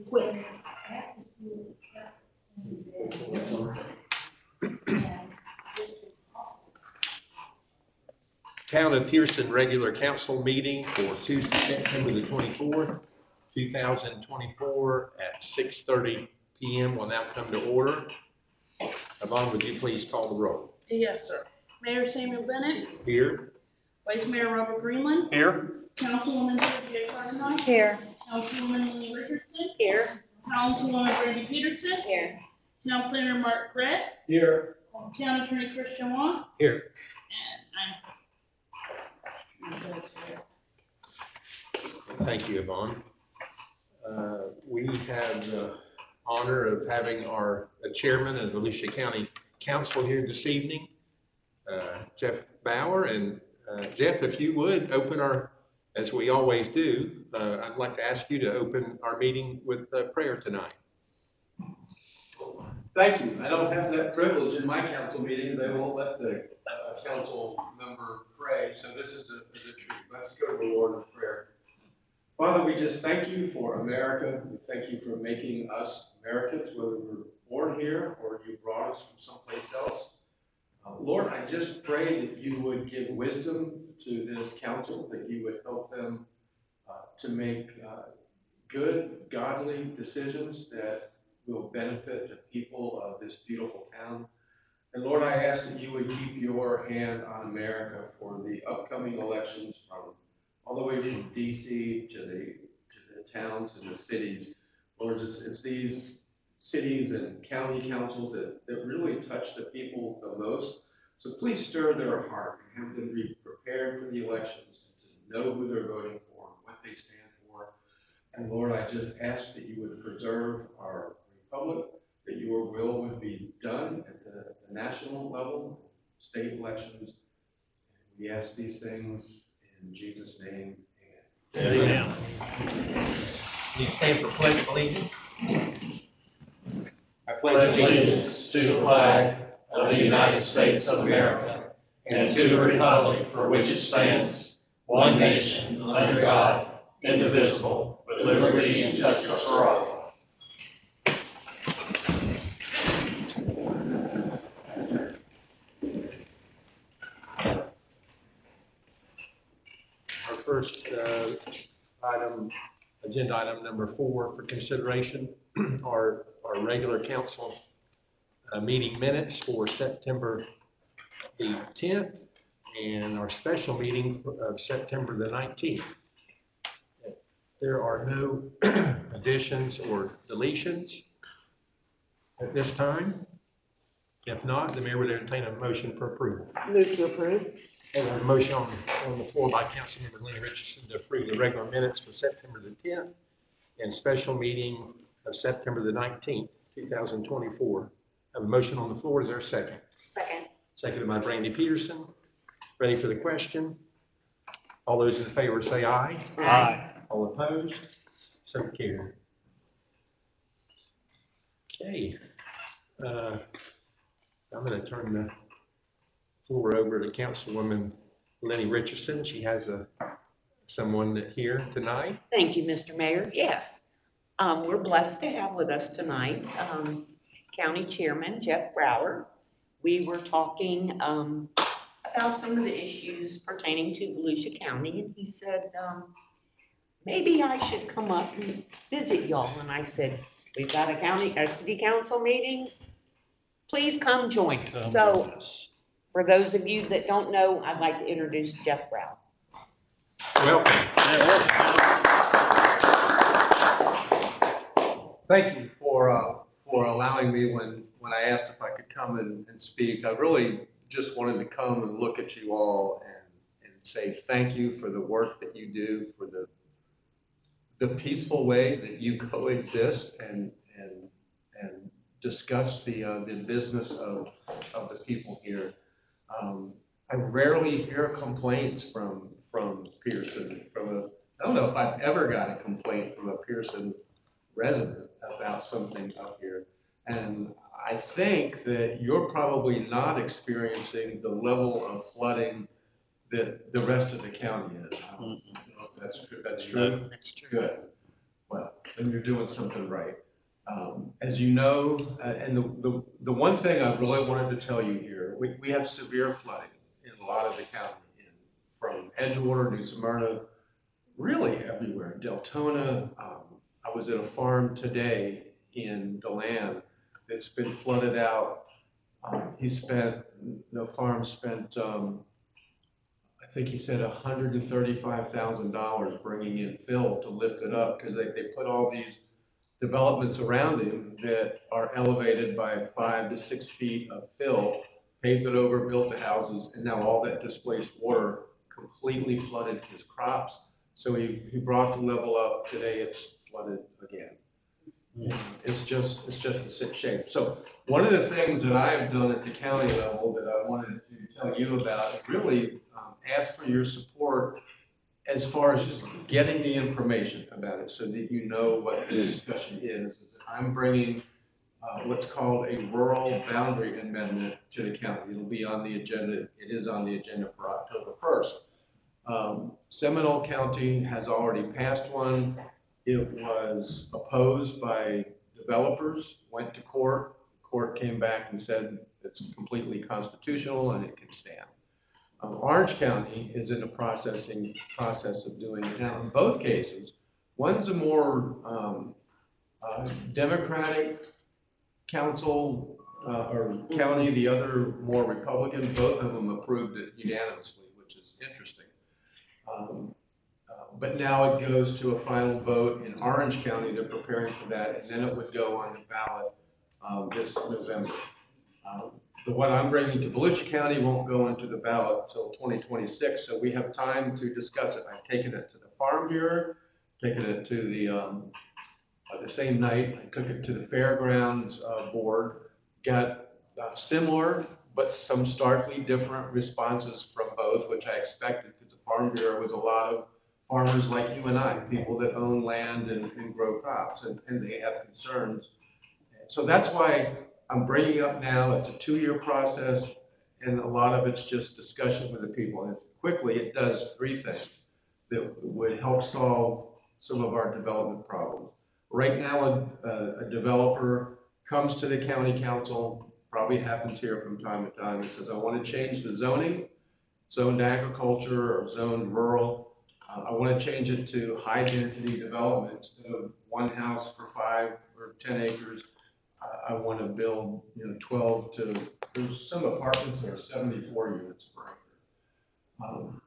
Quick. Town of Pierson regular council meeting for Tuesday, September the 24th, 2024 at 6:30 p.m. will now come to order. Yvonne, would you please call the roll? Yes, sir. Mayor Samuel Bennett. Here. Vice Mayor Robert Greenland. Here. Councilwoman J. Cardinal. Here. Councilwoman Lily Richardson. Here. Councilwoman Brandy Peterson. Here. Town Planner Mark Brett. Here. Town Attorney Christian Wong. Here. And I'm. Thank you, Yvonne. We have the honor of having our chairman of the Volusia County Council here this evening, Jeff Bauer. And Jeff, if you would open as we always do, I'd like to ask you to open our meeting with prayer tonight. Thank you. I don't have that privilege in my council meetings. They won't let the council member pray, so this is a treat. Let's go to the Lord in prayer. Father, we just thank you for America. We thank you for making us Americans, whether we were born here or you brought us from someplace else. Lord, I just pray that you would give wisdom to this council, that you would help them to make good, godly decisions that will benefit the people of this beautiful town. And Lord, I ask that you would keep your hand on America for the upcoming elections, from all the way from DC to the towns and the cities. Lord, it's these cities and county councils that really touch the people the most. So please stir their heart and have them be prepared for the elections, to know who they're voting for and what they stand for. And Lord, I just ask that you would preserve our republic, that your will would be done at the national level, state elections. And we ask these things in Jesus' name. Amen. You stand for pledge of allegiance. I pledge allegiance to the flag of the United States of America and to the republic for which it stands, one nation, under God, indivisible, with liberty and justice for all. Our first agenda item number 4 for consideration, our regular council meeting minutes for September the 10th and our special meeting of September the 19th. There are no additions or deletions at this time. If not, the mayor would entertain a motion for approval. Move to approve. We have a motion on the floor by Councilmember Lenny Richardson to approve the regular minutes for September the 10th and special meeting of September the 19th, 2024. I have a motion on the floor. Is there a second? Second. Seconded by Brandy Peterson. Ready for the question? All those in favor say aye. Aye. All opposed? So carried. Okay. I'm going to turn the floor over to Councilwoman Lenny Richardson. She has someone here tonight. Thank you, Mr. Mayor. Yes, we're blessed to have with us tonight County Chairman Jeff Brower. We were talking about some of the issues pertaining to Volusia County, and he said, maybe I should come up and visit y'all. And I said, we've got a city council meeting. Please come join us. So for those of you that don't know, I'd like to introduce Jeff Brower. Welcome. Thank you for allowing me when I asked if I could come and speak. I really just wanted to come and look at you all and say thank you for the work that you do, for the peaceful way that you coexist and discuss the business of the people here. I rarely hear complaints from Pierson. I don't know if I've ever got a complaint from a Pierson resident about something up here. And I think that you're probably not experiencing the level of flooding that the rest of the county is. That's true. That's true. That's true. Good. Well, and you're doing something right. As you know, and the one thing I really wanted to tell you here, we have severe flooding in a lot of the county, from Edgewater, New Smyrna, really everywhere, Deltona. I was at a farm today in DeLand that's been flooded out. The farm spent, I think he said $135,000 bringing in fill to lift it up, because they put all these developments around him that are elevated by 5 to 6 feet of fill, paved it over, built the houses, and now all that displaced water completely flooded his crops. So he brought the level up. Today it's flooded again. It's just a sick shape. So one of the things that I've done at the county level that I wanted to tell you about is really ask for your support as far as just getting the information about it, so that you know what the discussion is. I'm bringing what's called a rural boundary amendment to the county. It'll be on the agenda. It is on the agenda for October 1st. Seminole County has already passed one. It was opposed by developers, went to court. Court came back and said it's completely constitutional and it can stand. Orange County is in the process of doing it now. In both cases, one's a more Democratic council or county, the other more Republican. Both of them approved it unanimously, which is interesting. But now it goes to a final vote in Orange County. They're preparing for that, and then it would go on the ballot this November. The one I'm bringing to Volusia County won't go into the ballot until 2026, so we have time to discuss it. I've taken it to the Farm Bureau, taken it to the same night. I took it to the Fairgrounds Board, got similar but some starkly different responses from both, which I expected, because the Farm Bureau was a lot of farmers like you and I, people that own land and grow crops, and they have concerns. So that's why I'm bringing it up now. It's a 2-year process, and a lot of it's just discussion with the people. And quickly, it does 3 things that would help solve some of our development problems. Right now, a developer comes to the county council, probably happens here from time to time, and says, I want to change the zoning, zoned agriculture or zoned rural. I want to change it to high density development instead of one house for 5 or 10 acres. I want to build, 12 to, there's some apartments that are 74 units per acre.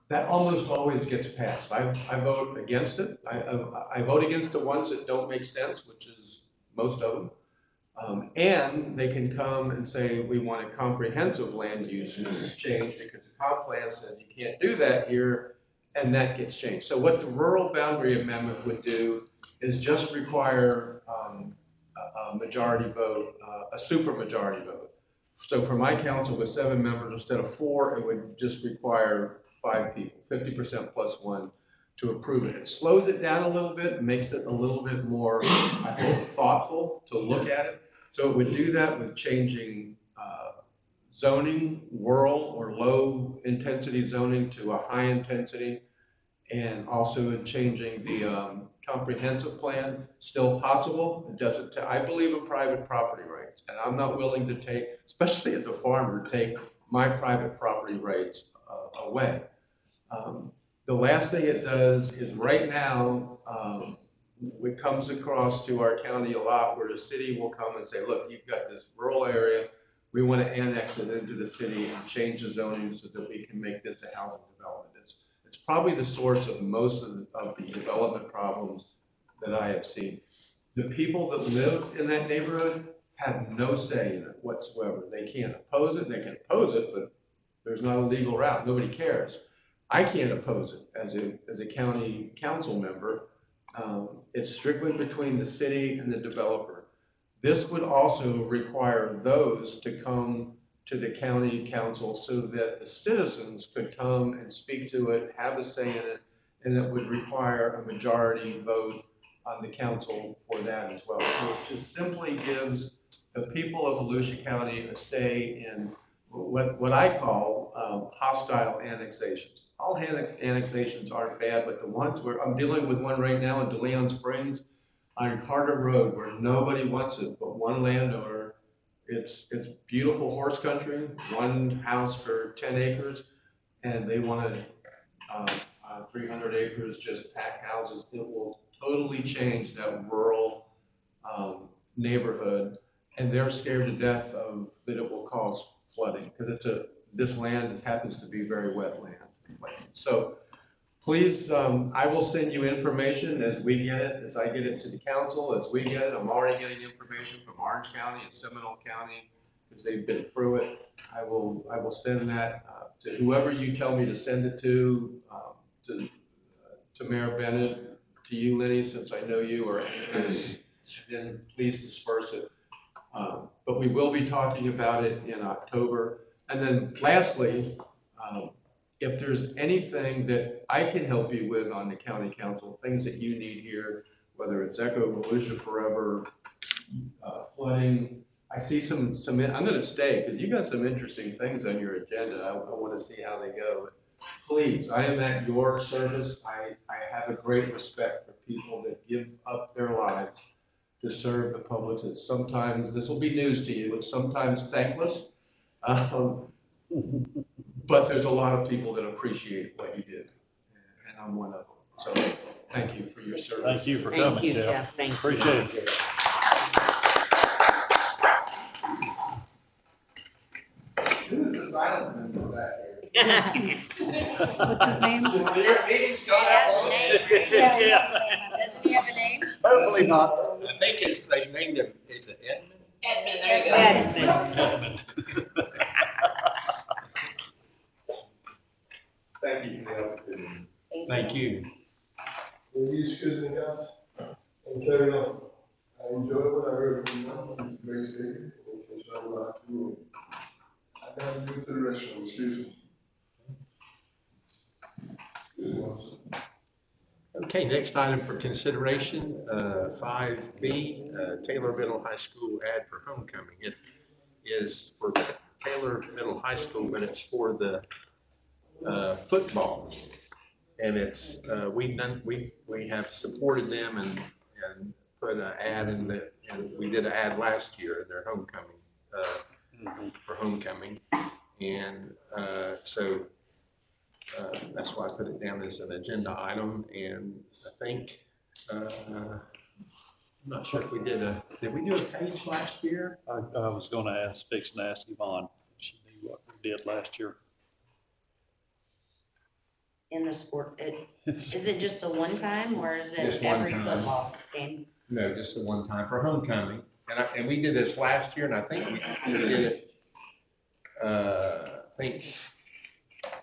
That almost always gets passed. I vote against it. I vote against the ones that don't make sense, which is most of them. And they can come and say, we want a comprehensive land use change because the comp plan says you can't do that here, and that gets changed. So what the rural boundary amendment would do is just require a majority vote, a super majority vote. So for my council with 7 members instead of 4, it would just require 5 people, 50% plus 1, to approve it. It slows it down a little bit, makes it a little bit more, I hope, thoughtful to look at it. So it would do that with changing zoning, rural or low intensity zoning to a high intensity, and also in changing the comprehensive plan. Still possible. It doesn't. I believe in private property rights, and I'm not willing to take, especially as a farmer, take my private property rights away. The last thing it does is right now, it comes across to our county a lot where the city will come and say, look, you've got this rural area, we want to annex it into the city and change the zoning so that we can make this a housing development. It's probably the source of most of the development problems that I have seen. The people that live in that neighborhood have no say in it whatsoever. They can't oppose it. They can oppose it, but there's not a legal route. Nobody cares. I can't oppose it as a county council member. It's strictly between the city and the developer. This would also require those to come to the county council so that the citizens could come and speak to it, have a say in it, and it would require a majority vote on the council for that as well. So it just simply gives the people of Volusia County a say in what I call hostile annexations. All annexations aren't bad, but the ones where I'm dealing with one right now in DeLeon Springs, on Carter Road where nobody wants it but one landowner. It's beautiful horse country, one house for 10 acres, and they wanted 300 acres, just pack houses. It will totally change that rural neighborhood, and they're scared to death of that it will cause flooding because this land happens to be very wet land. So please, I will send you information as we get it, as I get it to the council, as we get it. I'm already getting information from Orange County and Seminole County because they've been through it. I will send that to whoever you tell me to send it to Mayor Bennett, to you, Lenny, since I know you, or then please disperse it. But we will be talking about it in October. And then lastly, if there's anything that I can help you with on the county council, things that you need here, whether it's Echo, Volusia Forever, flooding, I see some, I'm gonna stay, because you got some interesting things on your agenda. I wanna see how they go. Please, I am at your service. I have a great respect for people that give up their lives to serve the public. It's sometimes, this will be news to you, it's sometimes thankless. But there's a lot of people that appreciate what you did, and I'm one of them. So thank you for your service. Thank you for Thank coming, you, Jeff. Jeff. Thank you. Appreciate it. Who is the silent member back What's his name? here? Does your meetings go that long? Does he have a name? Hopefully not. I think they named him, is it Edmund? Edmund, there you go. Edmund. Thank you for the opportunity. Thank you. Well, you just couldn't guys, and carry on. I enjoyed what I heard from you, it's a great statement, which I would like to, I got to go to the restroom, excuse me. Okay, next item for consideration, 5B, Taylor Middle High School ad for homecoming. It is for Taylor Middle High School, but it's for the football. And it's, we have supported them and put an ad in and we did an ad last year in their homecoming, for homecoming. And so that's why I put it down as an agenda item. And I think, I'm not sure if we did we do a page last year? I was gonna fix and ask Yvonne, if she knew what we did last year. In the sport, is it just a one time or is it Just one every time. football game? No, just the one time for homecoming. And we did this last year, and I think we did it, I think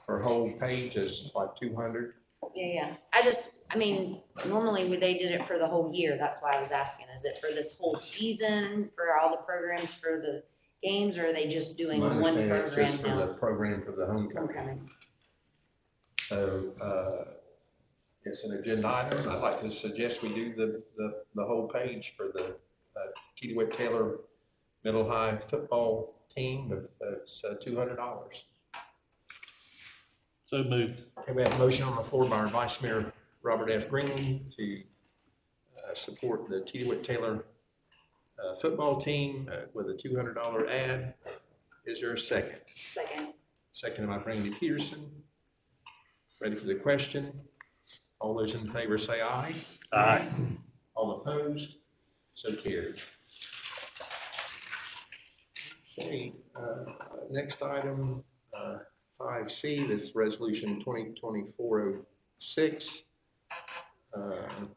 for whole page is like 200. Yeah. I mean, normally they did it for the whole year. That's why I was asking. Is it for this whole season, for all the programs for the games, or are they just doing My one understanding it's program just for now? the program for the homecoming. Homecoming. So, it's an agenda item. I'd like to suggest we do the whole page for the Keywit Taylor Middle High football team. It's $200. So moved. Okay, we have a motion on the floor by our Vice Mayor Robert F. Green to support the Keywit Taylor football team with a $200 ad. Is there a second? Second. Second by Brandy Pierson. Ready for the question? All those in favor say aye. Aye. All opposed? So carried. Okay, next item, 5C, this is resolution 2024-06. And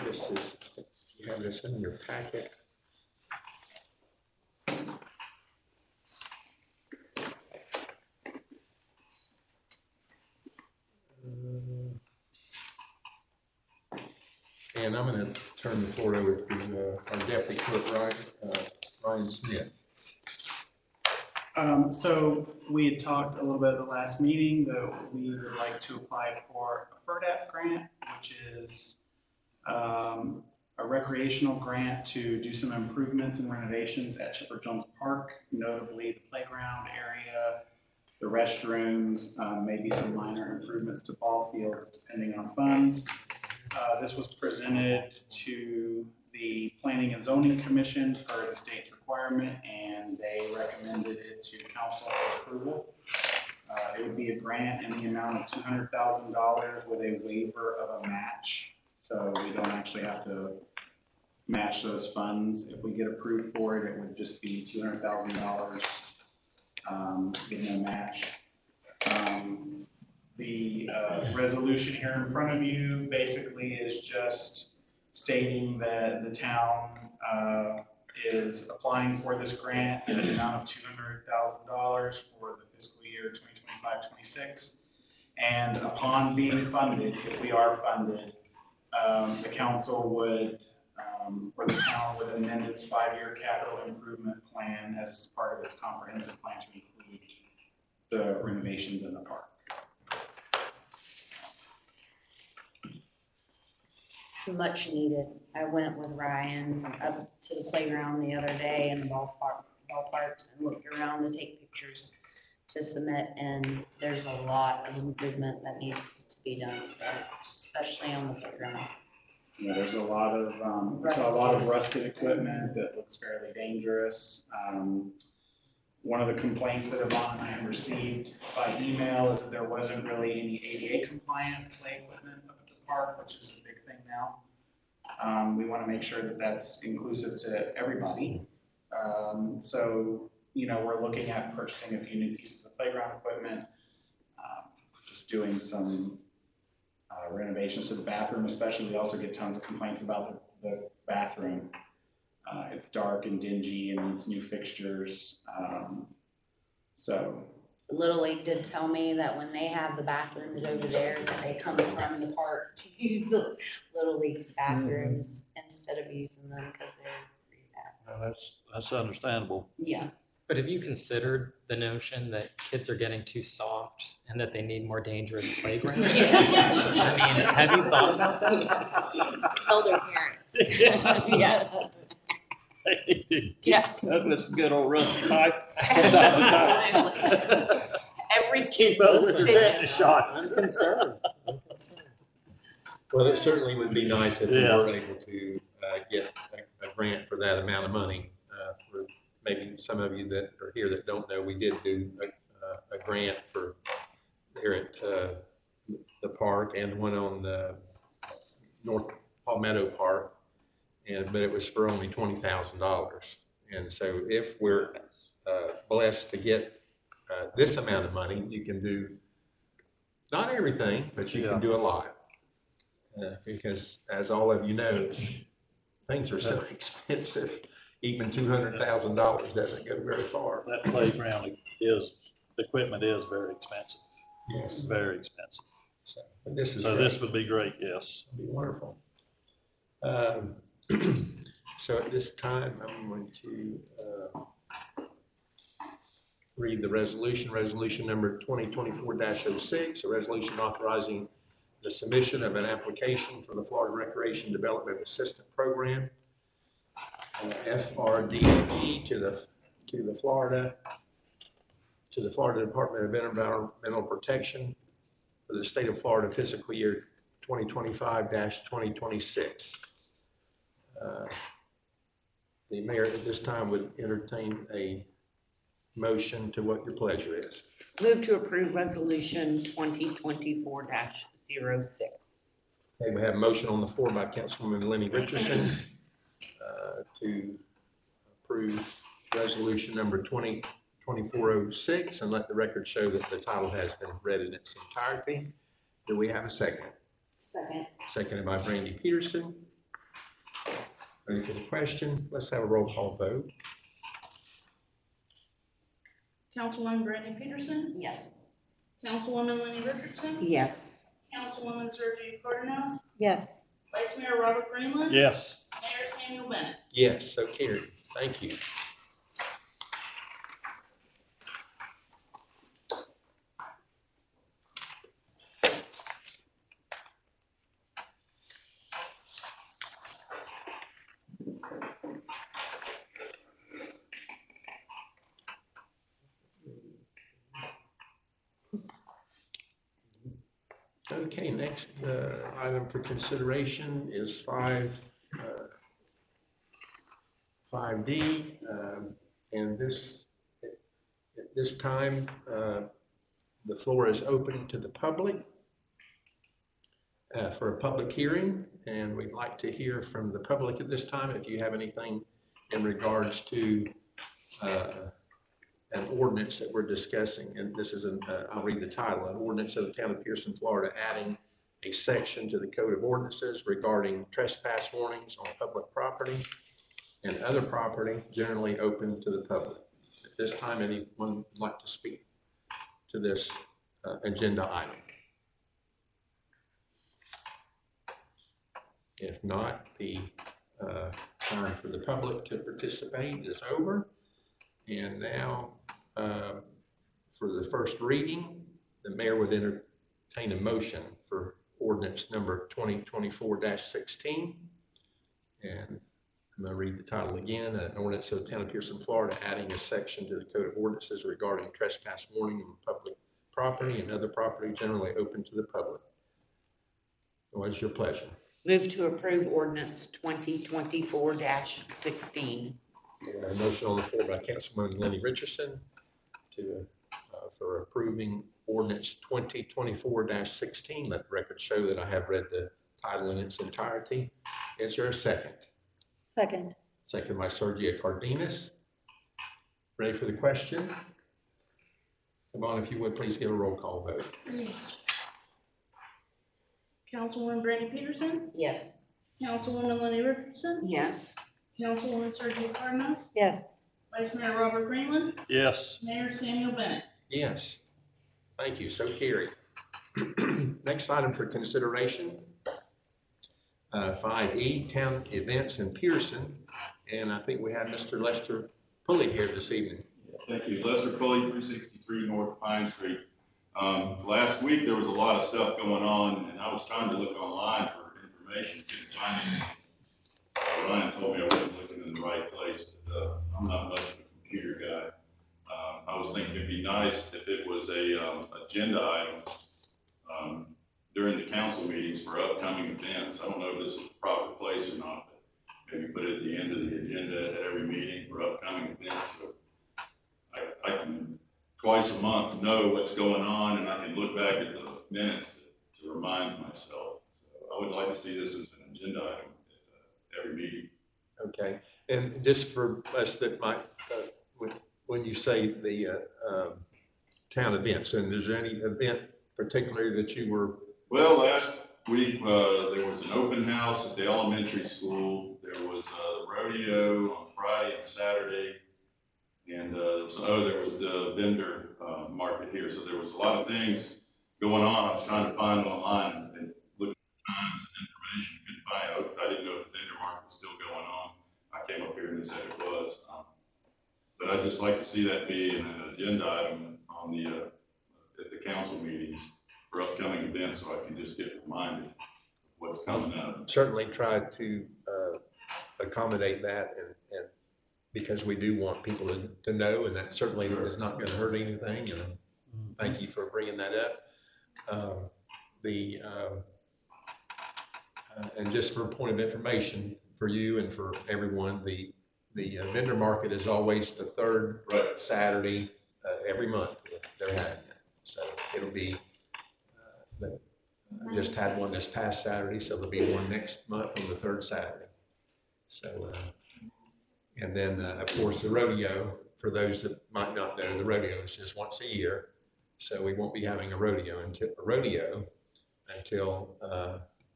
this is, you have this in your packet. And I'm going to turn the floor over to our deputy clerk, Ryan Smith. So we had talked a little bit at the last meeting that we would like to apply for a FERDAP grant, which is a recreational grant to do some improvements and renovations at Shepherd Jones Park, notably the playground area, the restrooms, maybe some minor improvements to ball fields depending on funds. This was presented to the Planning and Zoning Commission per the state's requirement, and they recommended it to council for approval. It would be a grant in the amount of $200,000 with a waiver of a match. So we don't actually have to match those funds. If we get approved for it, it would just be $200,000 with no match. The resolution here in front of you basically is just stating that the town is applying for this grant in an amount of $200,000 for the fiscal year 2025-26. And upon being funded, if we are funded, the council would, or the town would amend its 5-year capital improvement plan as part of its comprehensive plan to include the renovations in the park. So much needed. I went with Ryan up to the playground the other day in the ballparks and looked around to take pictures to submit, and there's a lot of improvement that needs to be done, especially on the playground. Yeah, there's a lot of rusted equipment that looks fairly dangerous. One of the complaints that Yvonne and I have received by email is that there wasn't really any ADA compliant play equipment up at the park, which is a big thing now. We want to make sure that that's inclusive to everybody. So, you know, we're looking at purchasing a few new pieces of playground equipment, just doing some renovations to the bathroom, especially. We also get tons of complaints about the bathroom. It's dark and dingy and needs new fixtures. So Little League did tell me that when they have the bathrooms over there, that they come from the park to use the Little League's bathrooms instead of using them because they're pretty bad. Well, that's understandable. Yeah. But have you considered the notion that kids are getting too soft and that they need more dangerous playgrounds? I mean, have you thought about that? Tell their parents. Yeah. Yeah. That was a good old rusty pipe. Every kid Keep up was with your fixed. tetanus shots. I'm concerned. Well, it certainly would be nice if we Yes. were able to get a grant for that amount of money. For maybe some of you that are here that don't know, we did do a grant for here at the park and one on the North Palmetto Park, but it was for only $20,000. And so if we're blessed to get this amount of money, you can do not everything, but you can do a lot. Because as all of you know, things are so expensive. Even $200,000 doesn't go very far. That playground equipment is very expensive. Yes. Very expensive. So this is So great. this would be great, yes. It'd be wonderful. So at this time, I'm going to read the resolution number 2024-06, a resolution authorizing the submission of an application for the Florida Recreation Development Assistant Program, FRDP, to the Florida Department of Environmental Protection for the state of Florida fiscal year 2025-2026. The mayor at this time would entertain a motion to what your pleasure is. Move to approve resolution 2024-06. Okay, we have a motion on the floor by Councilwoman Lenny Richardson to approve resolution number 2024-06, and let the record show that the title has been read in its entirety. Do we have a second? Second. Seconded by Brandy Pierson. Ready for the question? Let's have a roll call vote. Councilwoman Brandy Peterson, Yes. Councilwoman Lenny Richardson, Yes. Councilwoman Sergio Cardenas, Yes. Vice Mayor Robert Greenland, Yes. Mayor Samuel Bennett. Yes, so carried. Thank you. Okay, next item for consideration is 5D, and at this time, the floor is open to the public for a public hearing, and we'd like to hear from the public at this time if you have anything in regards to an ordinance that we're discussing. And this is I'll read the title: an ordinance of the town of Pierson, Florida, adding a section to the code of ordinances regarding trespass warnings on public property and other property generally open to the public. At this time, anyone would like to speak to this agenda item? If not, the time for the public to participate is over. And now, for the first reading, the mayor would entertain a motion for ordinance number 2024-16. And I'm going to read the title again: an ordinance of the town of Pierson, Florida, adding a section to the code of ordinances regarding trespass warning on public property and other property generally open to the public. What is your pleasure? Move to approve ordinance 2024-16. A motion on the floor by Councilwoman Lenny Richardson for approving ordinance 2024-16. Let the record show that I have read the title in its entirety. Is there a second? Second. Second by Sergio Cardenas. Ready for the question? Come on, if you would, please give a roll call vote. Councilwoman Brandy Peterson, Yes. Councilwoman Lenny Richardson, Yes. Councilwoman Sergio Cardenas, Yes. Vice Mayor Robert Greenland, Yes. Mayor Samuel Bennett. Yes. Thank you. So carried. Next item for consideration, 5E, town events in Pierson. And I think we have Mr. Lester Pulley here this evening. Thank you. Lester Pulley, 363 North Pine Street. Last week there was a lot of stuff going on, and I was trying to look online for information. Couldn't find anything. Ryan told me I wasn't looking in the right place, but I'm not much of a computer guy. I was thinking it'd be nice if it was a agenda item during the council meetings for upcoming events. I don't know if this is the proper place or not, but maybe put it at the end of the agenda at every meeting for upcoming events. So I can twice a month know what's going on, and I can look back at the minutes to remind myself. So I would like to see this as an agenda item at every meeting. Okay. And just for us that might, when you say the town events, and is there any event particularly that you were? Well, last week there was an open house at the elementary school. There was a rodeo on Friday and Saturday. And there was the vendor market here. So there was a lot of things going on. I was trying to find online and look at times and information. Couldn't find it. I didn't know if the vendor market was still going on. I came up here and they said it was. But I'd just like to see that be an agenda item on the at the council meetings for upcoming events, so I can just get reminded of what's coming up. Certainly try to accommodate that, and because we do want people to know, and that certainly is not going to hurt anything. And thank you for bringing that up. And just for a point of information for you and for everyone, the vendor market is always the third Saturday every month. They're having it, so it'll be. I just had one this past Saturday, so there'll be one next month on the third Saturday. So. And then, of course, the rodeo, for those that might not know, the rodeo is just once a year. So we won't be having a rodeo until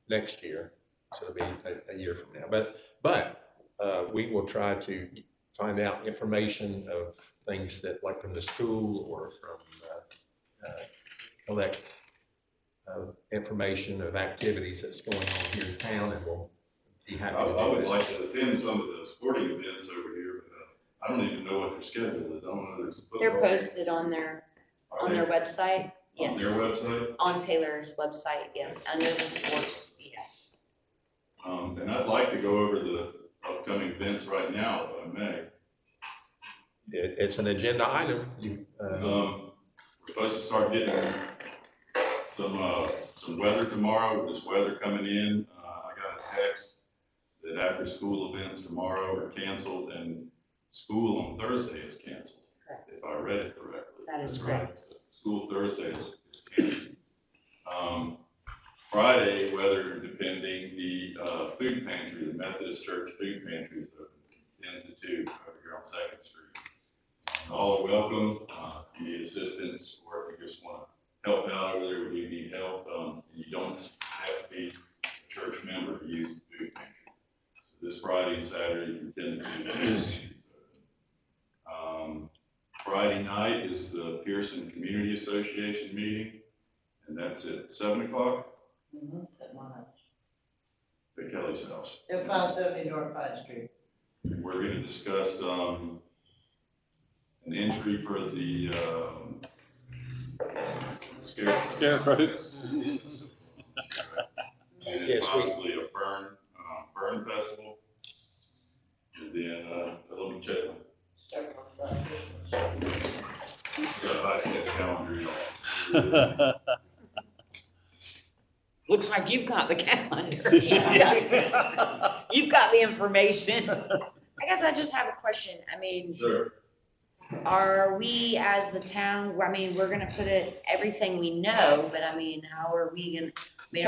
next year. So it'll be a year from now. But we will try to find out information of things that, like from the school or from collect information of activities that's going on here in town, and we'll be happy to do that. I would like to attend some of the sporting events over here, but I don't even know what their schedule is. I don't know there's a football. They're posted on their website. Yes. On their website? On Taylor's website, yes. Under the sports, yeah. And I'd like to go over the upcoming events right now, if I may. It's an agenda item. We're supposed to start getting some some weather tomorrow. With this weather coming in, I got a text that after-school events tomorrow are canceled and school on Thursday is canceled. Correct. If I read it correctly. That is That's right. correct. So school Thursday is canceled. Friday, weather depending, the food pantry, the Methodist Church food pantry is open from 10 to 2 over here on 2nd Street. All are welcome. If you need assistance or if you just want to help out over there, we need help. You don't have to be a church member to use the food pantry. So this Friday and Saturday from 10 to 2, the food pantry is open. Friday night is the Pierson Community Association meeting, and that's at 7 o'clock. At my house. At Kelly's house. At 570 North Pine Street. And we're going to discuss an entry for the Scarecrows. And Yes, possibly a fern festival. And then a little check. Got a high-tech calendar, y'all. Looks like you've got the calendar. You've got the information. I guess I just have a question. I mean, Sure. are we as the town, I mean, we're gonna put it, everything we know, but I mean, how are we gonna,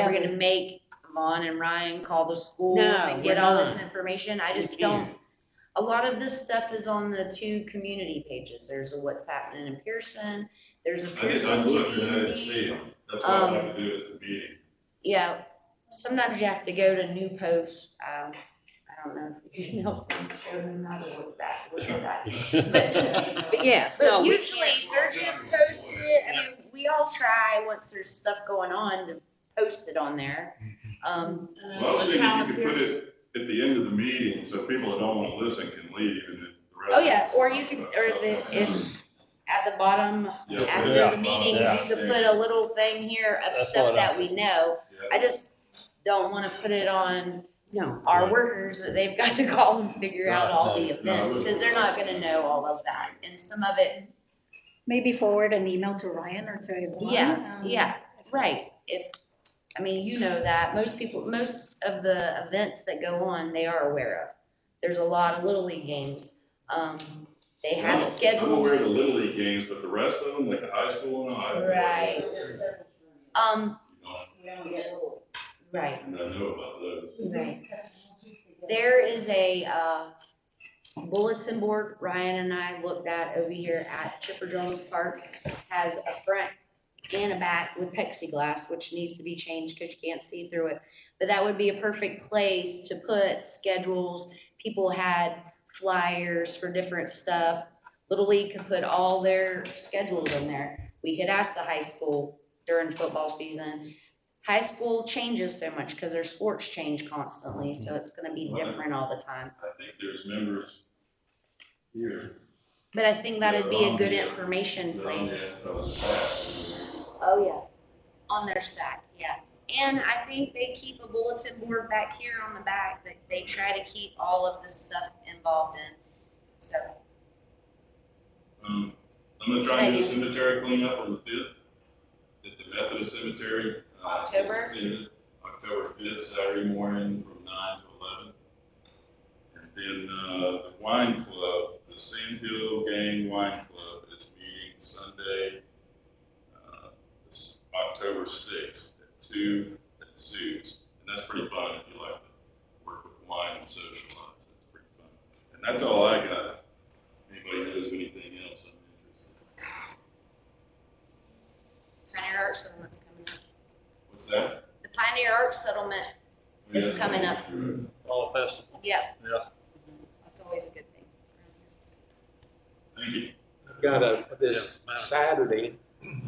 are we gonna make Vaughn and Ryan call the schools No, and get we're all not. this information? I just We can't. don't, a lot of this stuff is on the 2 community pages. There's a what's happening in Pearson, there's a I Pearson looked and I didn't community. see them. That's what I like to do at the meeting. Yeah, sometimes you have to go to new posts. I don't know if you know, show them how to look at that. But yes, But no, we usually can't. Sergius posts it, I mean, we all try, once there's stuff going on, to post it on there. And then Well, I was the thinking town you of could put Pierce- it at the end of the meeting, so people that don't want to listen can leave, and then the rest. Oh, yeah, of us or can you talk could, about or stuff. if, at the bottom, Yeah, after yeah, the meetings, yeah. you could put a little thing here of That's stuff what that we know. Yeah. I just don't wanna put it on No. our workers, that they've got to call and figure out all the No, events, no. cause they're not gonna know all of that, and some of it, Maybe forward an email to Ryan or to Yvonne. yeah, right. I mean, you know that, most of the events that go on, they are aware of. There's a lot of Little League games, they have I'm aware of the schedules. Little League games, but the rest of them, like the high school and all, I have no Right. idea. Right, And I know about those. right. There is a, bulletin board Ryan and I looked at over here at Chipper Jones Park, has a front and a back with plexiglass, which needs to be changed because you can't see through it. But that would be a perfect place to put schedules. People had flyers for different stuff. Little League could put all their schedules in there. We could ask the high school during football season. High school changes so much because their sports change constantly, so it's gonna be different all the time. I think there's members here. But I think that'd be a good They're on information the- they're on the place. staff. Oh, yeah. On their stack, yeah. And I think they keep a bulletin board back here on the back that they try to keep all of the stuff involved in, so. I'm gonna try and do a cemetery cleanup on the 5th at the Methodist Cemetery. October? October 5th, Saturday morning from 9 to 11. And then, the wine club, the Sandhill Gang Wine Club is meeting Sunday, October 6th at 2 at Sue's. And that's pretty fun if you like to work with wine and socialize. It's pretty fun. And that's all I got. Anybody knows anything else I'm interested in? Pioneer Arts Settlement's coming up. What's that? The Pioneer Arts Settlement, It's coming up. Fall festival. yep. Yeah. That's always a good thing. Thank you. I've got this Saturday,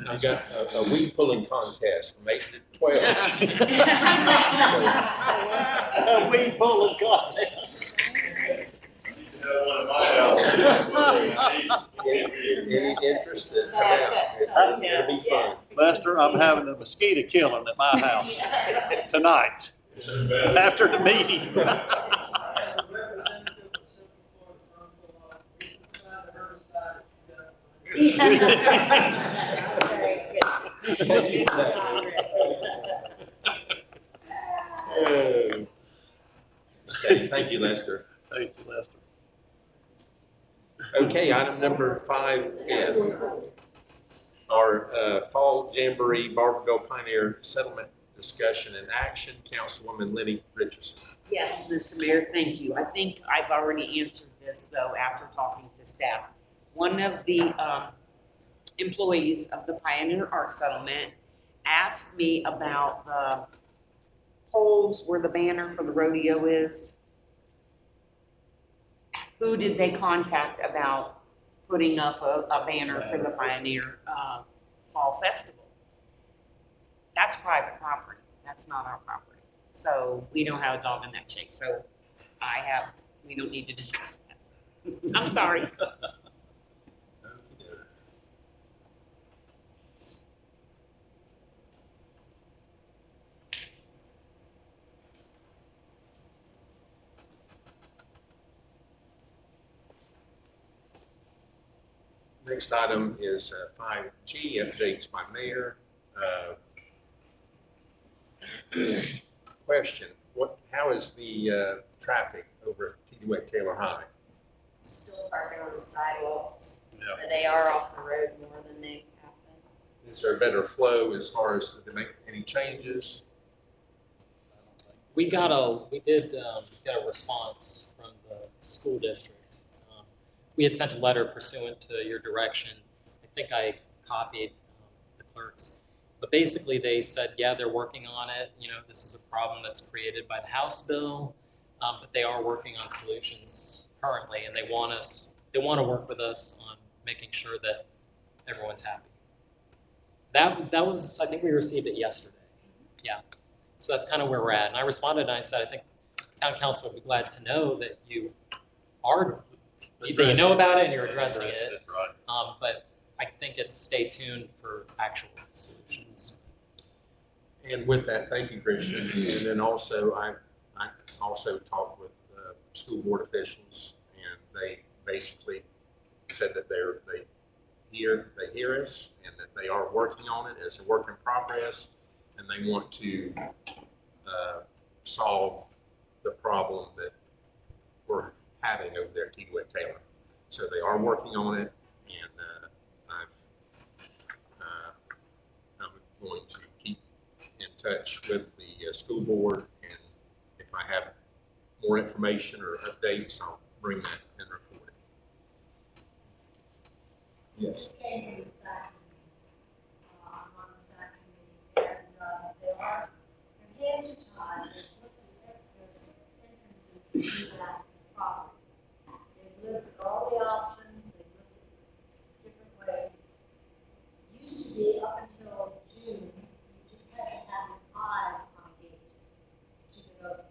I've got a weed pulling contest from 8 to 12. A weed pulling contest. Any interested, come out. It'll be fun. Lester, I'm having a mosquito killing at my house tonight, after the meeting. Very good. Good job, Rick. Okay, thank you, Lester. Thank you, Lester. Okay, item number 5F, our Fall Jamboree Barberville Pioneer Settlement Discussion and Action. Councilwoman Lenny Richardson. Yes, Mr. Mayor, thank you. I think I've already answered this, though, after talking to staff. One of the employees of the Pioneer Art Settlement asked me about the poles where the banner for the rodeo is. Who did they contact about putting up a banner for the Pioneer Fall Festival? That's private property. That's not our property. So we don't have a dog in that chase. So we don't need to discuss that. I'm sorry. Next item is 5G, updates by mayor. Question, how is the traffic over at TD Taylor High? Still parking on the sidewalks, Yeah. but they are off the road more than they have been. Is there a better flow as far as to make any changes? We did get a response from the school district. We had sent a letter pursuant to your direction. I think I copied the clerks. But basically they said, yeah, they're working on it. You know, this is a problem that's created by the House bill, but they are working on solutions currently, and they want to work with us on making sure that everyone's happy. That was, I think we received it yesterday. Yeah. So that's kind of where we're at. And I responded and I said, I think town council would be glad to know that you know about it and you're addressing it. Right. But I think it's stay tuned for actual solutions. And with that, thank you, Christian. And then also, I also talked with school board officials, and they basically said that they hear us, and that they are working on it as a work in progress, and they want to solve the problem that we're having over there at TD Taylor. So they are working on it, and I'm going to keep in touch with the school board, and if I have more information or updates, I'll bring that and report it. Yes. Their hands are tied, there's 6 entrances to that property. They've looked at all the options, they've looked at different ways. It used to be up until June, you just had to have your eyes on a gate to keep it open.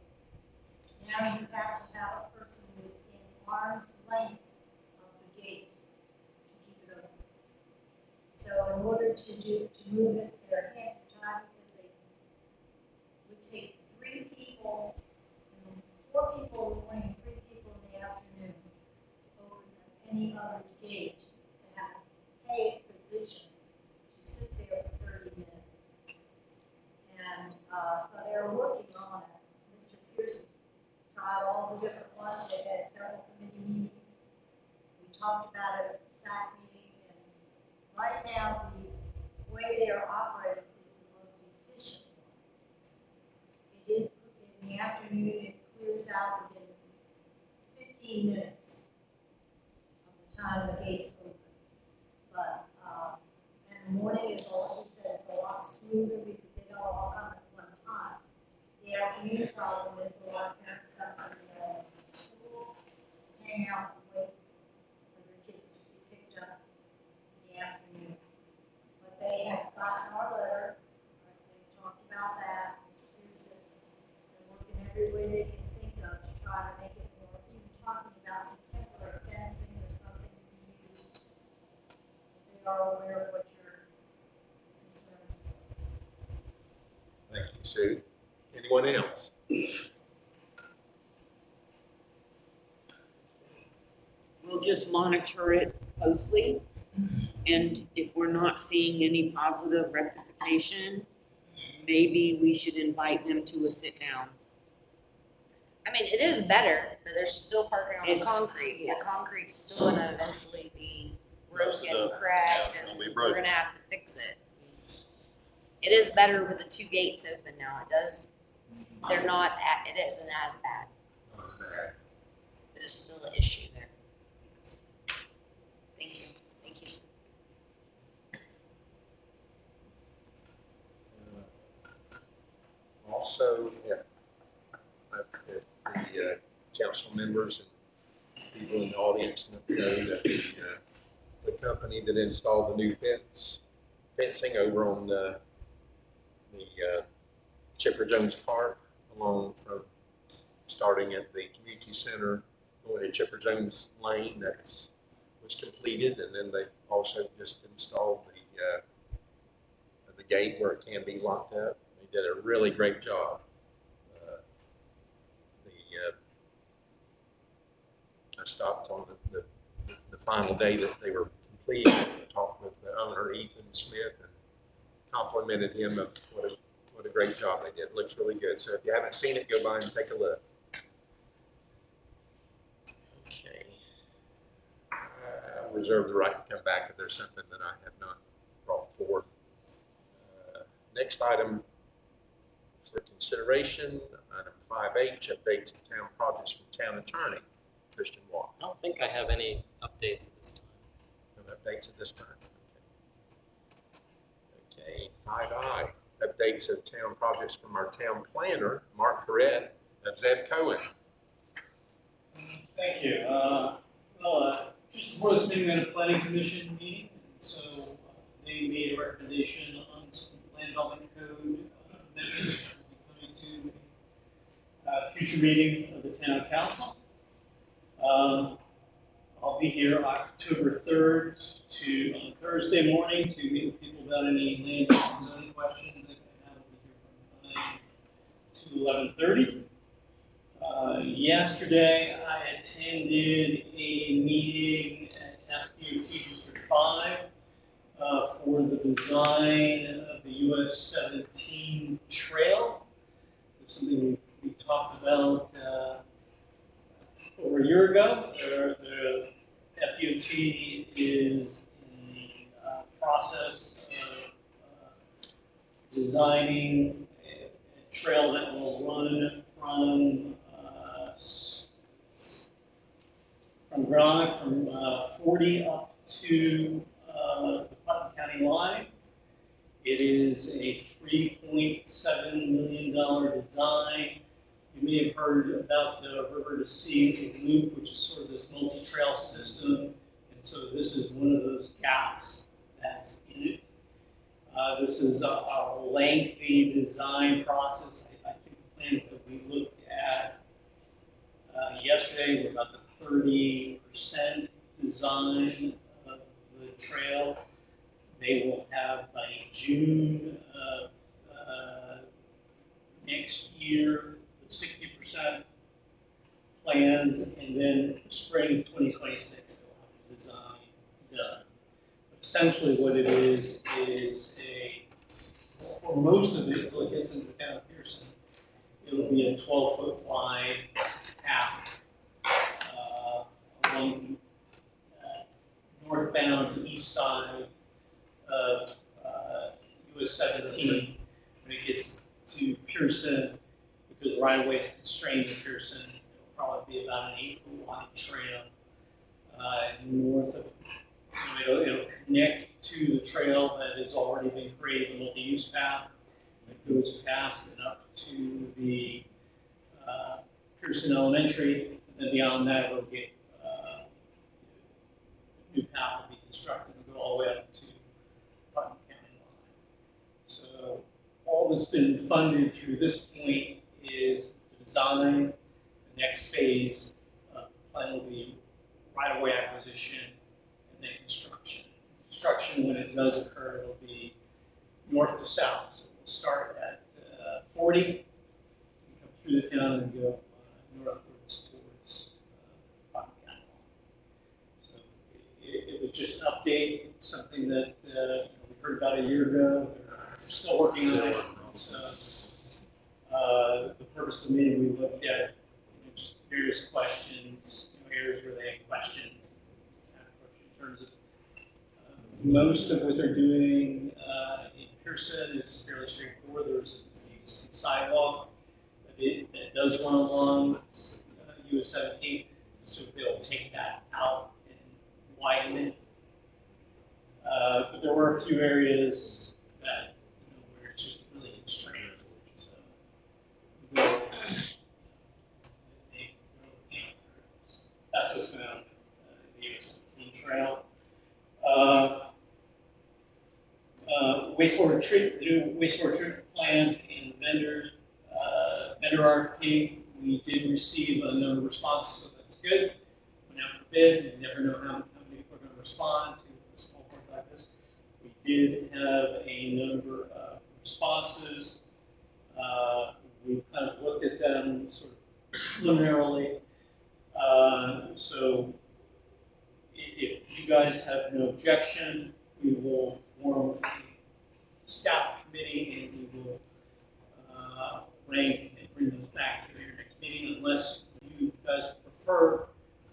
Now you have to have a person within arm's length of the gate to keep it open. So in order to move it, their hands are tied because they would take 3 people, 4 people in the morning, 3 people in the afternoon to open any other gate to have a paid position to sit there for 30 minutes. And so they're working on it. Mr. Pierson tried all the different ones. They had several committee meetings. We talked about it at the fact meeting, and right now the way they are operating is the most efficient one. It is in the afternoon, it clears out within 15 minutes of the time the gates open. But in the morning is all, he said, it's a lot smoother because they don't all come at one time. The afternoon problem is a lot of parents come from the school, hang out and wait for their kids to be picked up in the afternoon. But they have gotten our letter, they've talked about that, Mr. Pierson, they're working every way they can think of to try to make it more, even talking about some temporary fencing or something to be used. They are aware of what your concerns are. Thank you, Sue. Anyone else? We'll just monitor it closely, and if we're not seeing any positive rectification, maybe we should invite them to a sit down I mean, it is better, but there's still parking on the It's- concrete. yeah. The concrete's still gonna eventually be broken, Yeah, cracked, it'll and be we're broken. gonna have to fix it. It is better with the 2 gates open now. It does, they're not, it isn't as bad, but it's still an issue there. Thank you, thank you. Also, if the council members and people in the audience know that the company that installed the new fencing over on the Chipper Jones Park, along from starting at the community center, going to Chipper Jones Lane, was completed, and then they also just installed the gate where it can be locked up. They did a really great job. I stopped on the final day that they were completed, talked with the owner, Ethan Smith, and complimented him of what a great job they did. It looks really good. So if you haven't seen it, go by and take a look. Okay. I reserve the right to come back if there's something that I have not brought forth. Next item for consideration, item 5H, updates of town projects from town attorney, Christian Walker. I don't think I have any updates at this time. No updates at this time. Okay, 5I, updates of town projects from our town planner, Mark Perret of Zeb Cohen. Thank you. Just before this meeting, we had a planning commission meeting, so they made a recommendation on some land development code amendments that will be coming to a future meeting of the town council. I'll be here October 3rd on Thursday morning to meet with people about any land use and zoning questions that they have. I'll be here from 9 to 11:30. Yesterday, I attended a meeting at FDOT District 5 for the design of the US 17 trail. It's something we talked about over a year ago. The FDOT is in the process of designing a trail that will run from Gronk, from 40 up to the Putnam County line. It is a $3.7 million design. You may have heard about the River to Sea loop, which is sort of this multi-trail system. And so this is one of those gaps that's in it. This is a lengthy design process. I think the plans that we looked at yesterday were about the 30% design of the trail. They will have by June of next year 60% plans, and then spring 2026 they'll have the design done. But essentially what it is for most of it, until it gets into the town of Pierson, it'll be a 12-foot wide path along northbound east side of US 17. When it gets to Pierson, because the right of way is constrained in Pierson, it'll probably be about an 8-foot wide trail north of. It'll connect to the trail that has already been created, the multi-use path. It goes past and up to the Pierson Elementary, and then beyond that, it'll get a new path will be constructed and go all the way up to Putnam County line. So all that's been funded through this point is the design. The next phase of the plan will be right-of-way acquisition and then construction. Construction, when it does occur, will be north to south. So we'll start at 40, come through the town and go northwards towards Putnam County line. So it was just an update. It's something that we heard about a year ago. We're still working on it. So the purpose of the meeting, we looked at various questions, areas where they had questions. In terms of most of what they're doing in Pierson is fairly straightforward. There's a sidewalk that does run along US 17, so they'll take that out and widen it. But there were a few areas that where it's just really constrained. So that's what's going on in the US 17 trail. Wastewater treatment plant and vendor RFP. We did receive a number of responses, so that's good. Went out for bid. You never know how many people are going to respond to a small project like this. We did have a number of responses. We kind of looked at them sort of preliminarily. So if you guys have no objection, we will form a staff committee and we will rank and bring those back to your next meeting, unless you guys prefer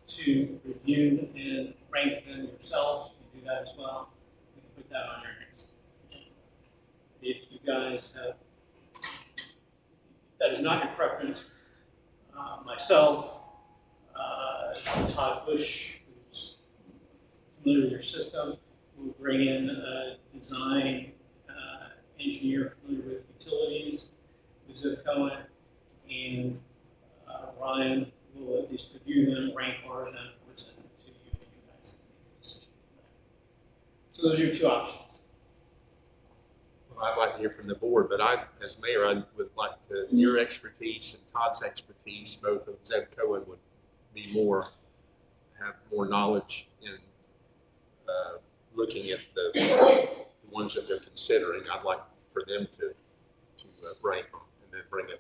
to review and rank them yourselves. You can do that as well. We can put that on your next agenda. If you guys have, that is not your preference, myself, Todd Bush, who's familiar with your system, will bring in a design engineer familiar with utilities, who's at Cohen, and Ryan will at least review them, rank order them, present them to you, and you guys can make a decision from there. So those are your two options. Well, I'd like to hear from the board, but I, as mayor, I would like to, your expertise and Todd's expertise, both of Zeb Cohen would be have more knowledge in looking at the ones that they're considering. I'd like for them to rank them and then bring it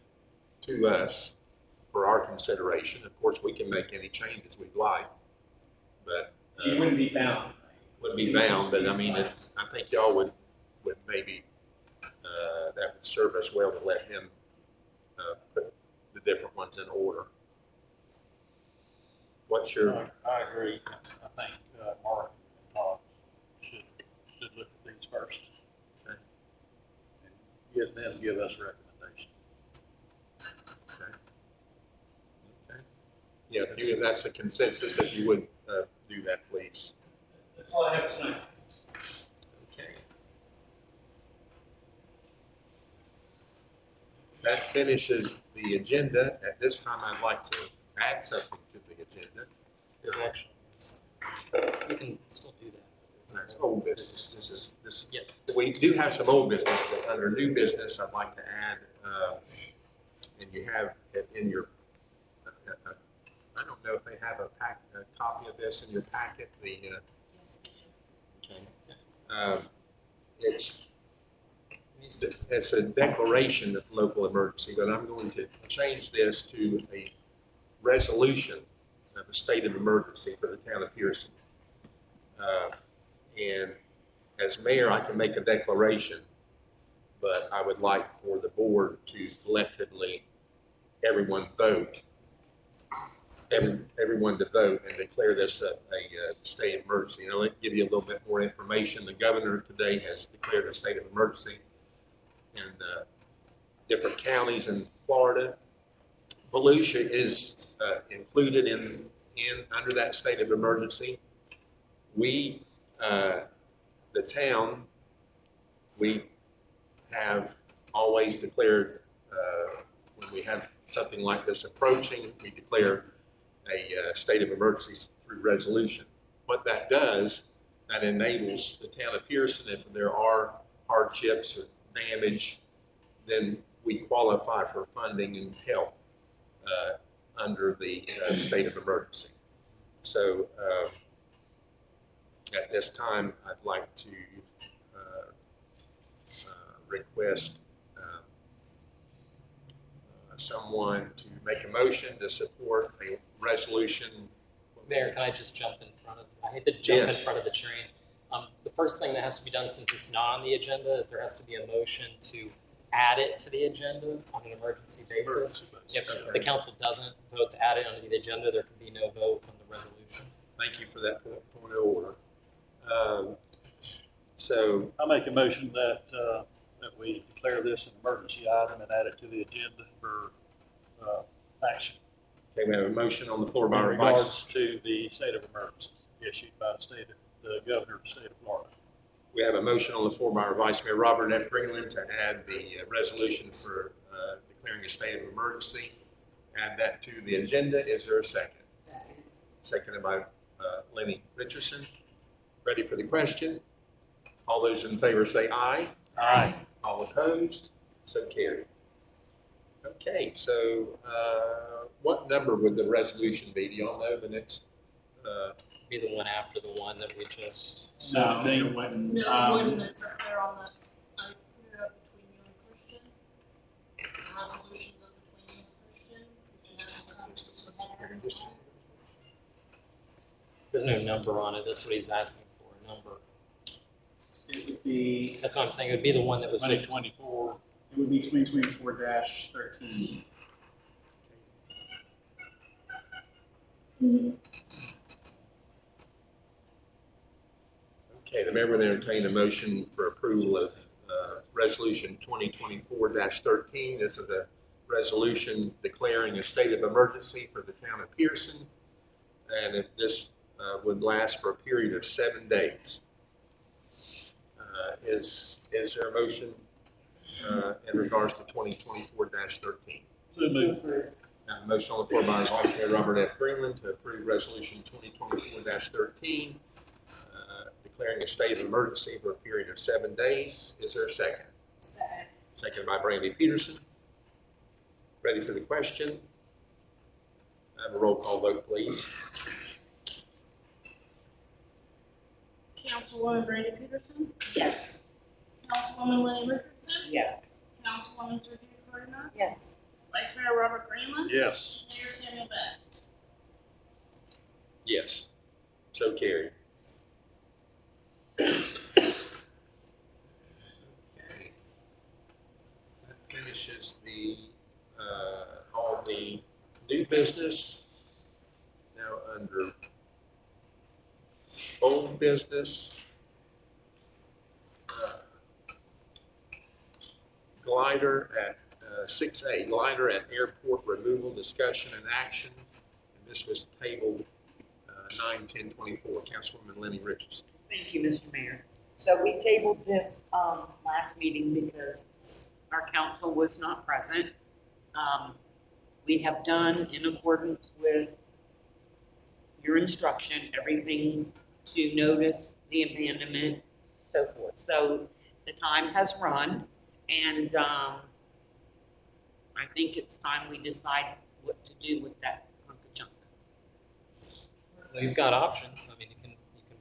to us for our consideration. Of course, we can make any changes we'd like, but You wouldn't be bound. wouldn't be bound. But I mean, I think y'all would maybe that would serve us well to let him put the different ones in order. What's your? I agree. I think Mark and Todd should look at these first. Okay. And then give us recommendations. Okay. Yeah, if that's a consensus, that you would do that, please. That's all I have tonight. Okay. That finishes the agenda. At this time, I'd like to add something to the agenda. There's actually, we can still do that. That's old business. Yeah, we do have some old business, but under new business, I'd like to add, and you have it in your, I don't know if they have a copy of this in your packet. It's a declaration of local emergency, but I'm going to change this to a resolution of a state of emergency for the town of Pierson. And as mayor, I can make a declaration, but I would like for the board to collectively, everyone to vote and declare this a state of emergency. And I'll give you a little bit more information. The governor today has declared a state of emergency in different counties in Florida. Volusia is included in under that state of emergency. We, the town, we have always declared when we have something like this approaching, we declare a state of emergency through resolution. What that does, that enables the town of Pierson, if there are hardships or damage, then we qualify for funding and help under the state of emergency. So at this time, I'd like to request someone to make a motion to support a resolution. Mayor, can I just jump in front of, I hate to jump Yes. in front of the train. The first thing that has to be done, since it's not on the agenda, is there has to be a motion to add it to the agenda on an emergency basis. If the council doesn't vote to add it onto the agenda, there can be no vote on the resolution. Thank you for that point of order. So, I make a motion that, that we declare this an emergency item and add it to the agenda for, action. okay, we have a motion on the floor by In our regards vice. to the state of emergency issued by the governor of the state of Florida. We have a motion on the floor by our Vice Mayor Robert F. Greenland to add the resolution for declaring a state of emergency. Add that to the agenda. Is there a second? Seconded by Lenny Richardson. Ready for the question? All those in favor say aye. Aye. All opposed? So carried. Okay, so what number would the resolution be? Do y'all know the next? Be the one after the one that we just. No, They No, one that's up there on the, I put it up between you and Christian. Resolutions up between you and Christian. There's no number on it. That's what he's asking for, a number. it would be, That's what I'm saying. It would be the one that was just. 2024. it would be 2024-13. Okay, the mayor will entertain a motion for approval of resolution 2024-13. This is a resolution declaring a state of emergency for the town of Pierson. And this would last for a period of 7 days. Is there a motion in regards to 2024-13? So moved. Now, a motion on the floor by Vice Mayor Robert F. Greenland to approve resolution 2024-13, declaring a state of emergency for a period of 7 days. Is there a second? Second. Seconded by Brandy Peterson. Ready for the question? Have a roll call vote, please. Councilwoman Brandy Peterson, Yes. Councilwoman Lenny Richardson, Yes. Councilwoman Sergio Cardenas. Yes. Vice Mayor Robert Greenland. Yes. Mayor Samuel Bennett. Yes. So carried. Okay. That finishes the, all the new business. Now under old business. Glider at 6A, glider at airport removal discussion and action. And this was tabled 9/10/24. Councilwoman Lenny Richardson. Thank you, Mr. Mayor. So we tabled this last meeting because our council was not present. We have done, in accordance with your instruction, everything to notice the abandonment, so forth. So the time has run, and I think it's time we decide what to do with that hunk of junk. Well, you've got options. I mean, you can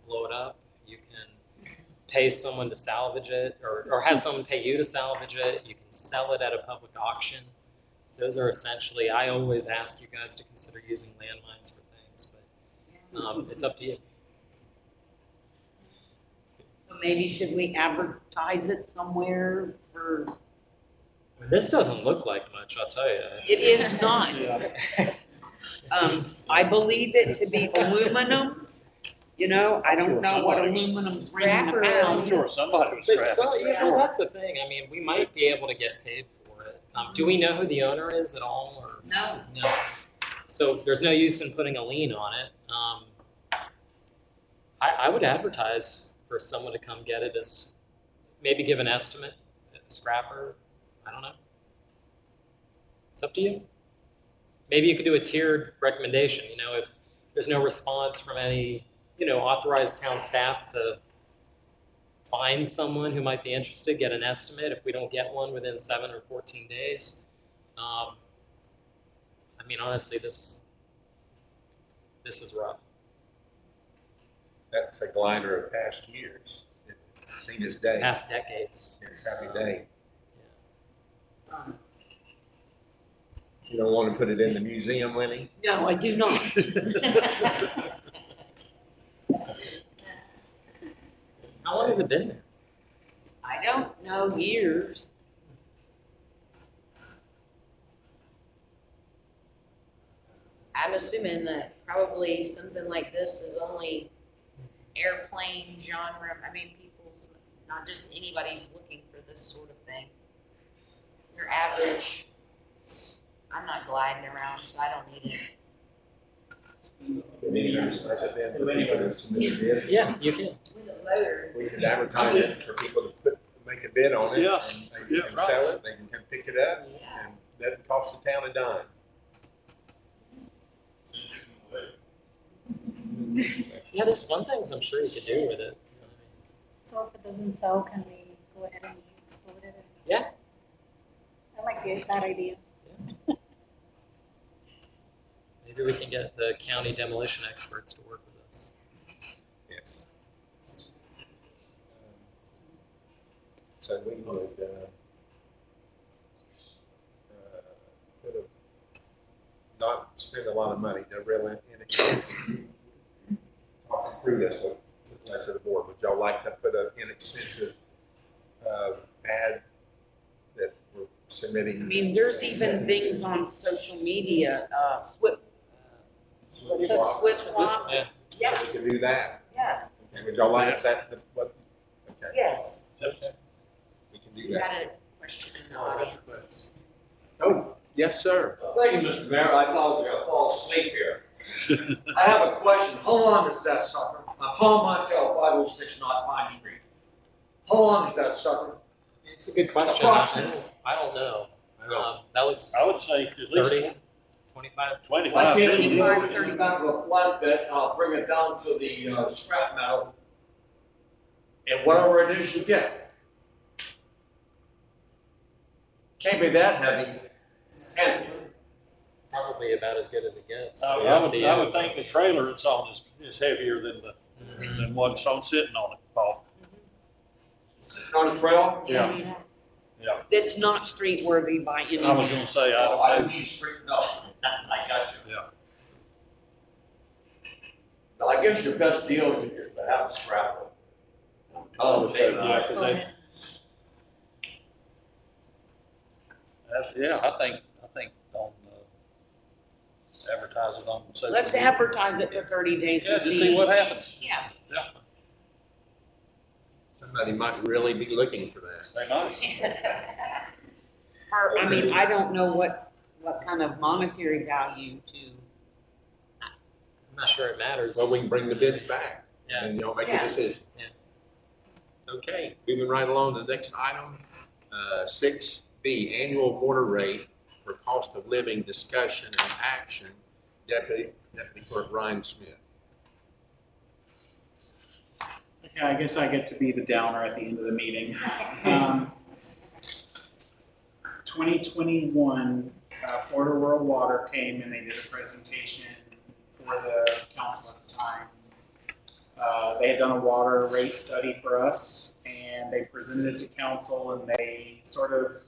blow it up. You can pay someone to salvage it, or have someone pay you to salvage it. You can sell it at a public auction. Those are essentially, I always ask you guys to consider using landmines for things, but it's up to you. So maybe should we advertise it somewhere for? I mean, this doesn't look like much, I'll tell you. It is not. I believe it to be aluminum. You know, I don't know what aluminum's bringing I'm about. sure somebody was But scrapping. that's the thing. I mean, we might be able to get paid for it. Do we know who the owner is at all? Or? No. No. So there's no use in putting a lien on it. I would advertise for someone to come get it, as maybe give an estimate, a scrapper. I don't know. It's up to you. Maybe you could do a tiered recommendation. You know, if there's no response from any, authorized town staff to find someone who might be interested, get an estimate. If we don't get one within 7 or 14 days, I mean, honestly, this is rough. That's a glider of past years. It's seen its day. Past decades. It's happy day. Yeah. You don't want to put it in the museum, Lenny? No, I do not. How long has it been there? I don't know, years. I'm assuming that probably something like this is only airplane genre. I mean, people's, not just anybody's looking for this sort of thing. Your average, I'm not gliding around, so I don't need it. Any advertise it then for people to submit a bid? Yeah, you can. With a motor. We could advertise it for people to make a bid on it. Yeah, And they can sell it, they can come pick it up, Yeah. and doesn't cost the town a dime. Yeah, there's fun things I'm sure you could do with it. So if it doesn't sell, can we go ahead and exclude it? Yeah. I like that idea. Maybe we can get the county demolition experts to work with us. Yes. So we would, could have not spend a lot of money, no real inexpensive. Talking through this with the pleasure of the board, would y'all like to put an inexpensive ad that we're submitting? I mean, there's even things on social media, Swift Swap. Yeah. Yeah, So we could do that. yes, Okay, would y'all like that? What? Okay. yes. Okay. We can do You got that. a question in the audience. Oh, yes, sir. Thank you, Mr. Mayor. I apologize, I fall asleep here. I have a question. How long is that sucker? Paul Montel, 506 North Pine Street. How long is that sucker? It's a good question. I don't know. That looks I would say at least 30, 25. 25. Why can't we feet. do it in the back of a flatbed, and I'll bring it down to the scrap metal, and whatever it is you get. Can't be that heavy, can it? Probably about as good as it gets. I would think the trailer it's on is heavier than what's on sitting on it, Paul. Sitting on a trailer? Yeah. Yeah. It's not street worthy by any I was means. gonna say, Oh, I I didn't mean straighten up. I got you. Yeah. Now, I guess your best deal is to have a scrap one. Oh, Yeah, 'cause Go they, ahead. yeah, I think on, advertise it on social Let's media. advertise it for 30 days Yeah, and just see what happens. Yeah. Yeah, Somebody might really be looking for that. they might. Or, I mean, I don't know what kind of monetary value to, I'm not sure it matters. Well, we can bring the bids back Yeah. and y'all make a Yeah. decision. Yeah. Okay, moving right along to the next item, 6B, annual water rate for cost of living discussion and action. Deputy Clerk Ryan Smith. Okay, I guess I get to be the downer at the end of the meeting. 2021, Florida Rural Water came and they did a presentation for the council at the time. They had done a water rate study for us, and they presented it to council, and they sort of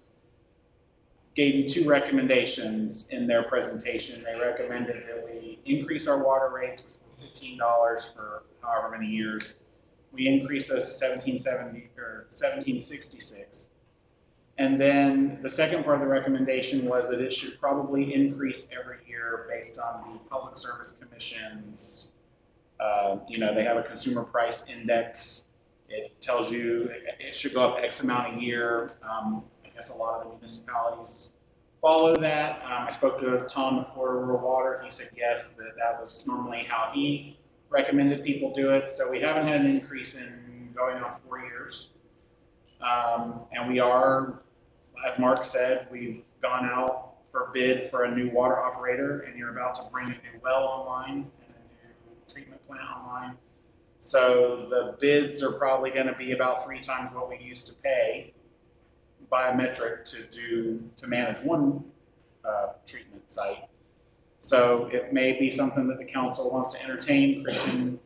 gave you two recommendations in their presentation. They recommended that we increase our water rates, which were $15 for however many years. We increased those to $17.70 or $17.66. And then the second part of the recommendation was that it should probably increase every year based on the Public Service Commission's, they have a consumer price index. It tells you it should go up X amount a year. I guess a lot of the municipalities follow that. I spoke to Tom at Florida Rural Water. He said yes, that was normally how he recommended people do it. So we haven't had an increase in going on 4 years. And we are, as Mark said, we've gone out for bid for a new water operator, and you're about to bring a new well online and a new treatment plant online. So the bids are probably going to be about 3 times what we used to pay biometric to manage one treatment site. So it may be something that the council wants to entertain. Christian,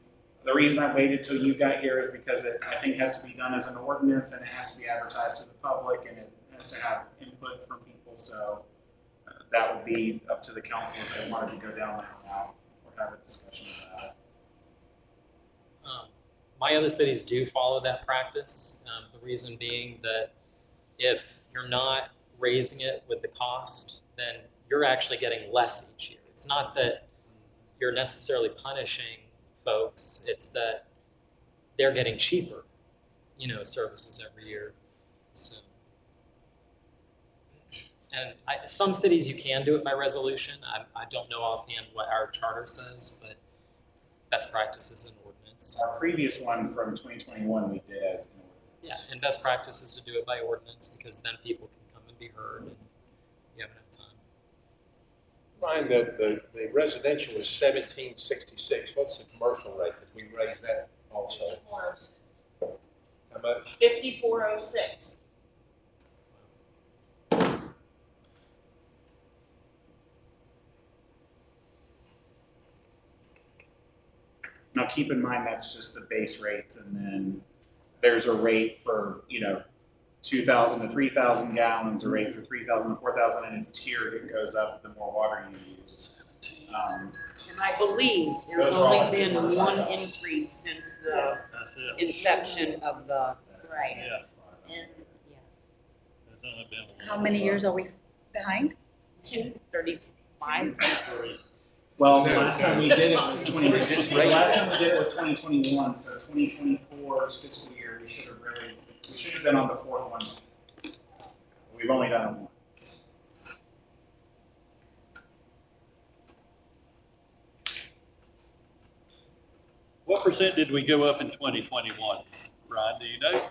the reason I waited till you got here is because it, I think, has to be done as an ordinance, and it has to be advertised to the public, and it has to have input from people. So that would be up to the council if they wanted to go down that route or have a discussion about it. My other cities do follow that practice. The reason being that if you're not raising it with the cost, then you're actually getting less each year. It's not that you're necessarily punishing folks. It's that they're getting cheaper, services every year. So, and some cities you can do it by resolution. I don't know offhand what our charter says, but best practices in ordinance. Our previous one from 2021 we did as an ordinance. Yeah, and best practice is to do it by ordinance because then people can come and be heard and you have enough time. Ryan, the residential is 1766. What's the commercial rate? Because we raised that also. 5406. How much? 5406. Now keep in mind that's just the base rates, and then there's a rate for 2,000 to 3,000 gallons, a rate for 3,000 to 4,000, and it's tiered. It goes up the more water you use. And I believe there's only been one increase since the inception of the. Right. Yeah. And, yes. There's only been one. How many years are we behind? 235. Well, the last time we did it was 2021, so 2024's fiscal year, we should have been on the fourth one. We've only done it once. What percent did we go up in 2021? Ryan, do you know?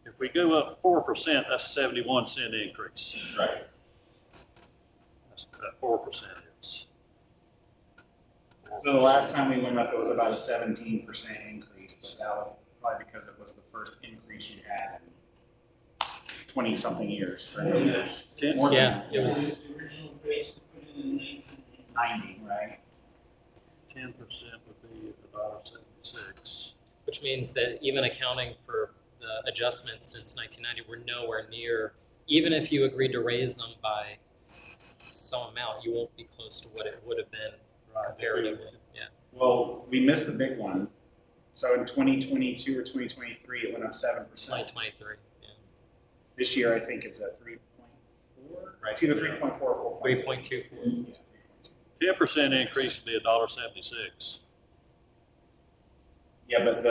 If we go up 4%, that's a 71-cent increase. Right. That's what 4% is. So the last time we went up, it was about a 17% increase, but that was probably because it was the first increase you had in 20-something years, right? Yeah. More than Yeah, that. it was. The original rates were put in 90, right? 10% would be $1.76. Which means that even accounting for the adjustments since 1990, we're nowhere near, even if you agreed to raise them by some amount, you won't be close to what it would have been comparatively. Yeah. Well, we missed the big one. So in 2022 or 2023, it went up 7%. 2023. Yeah. This year, I think it's at 3.4. Right. It's either 3.4 or 4.8. 3.24. Yeah, 10% increase would be $1.76. Yeah, but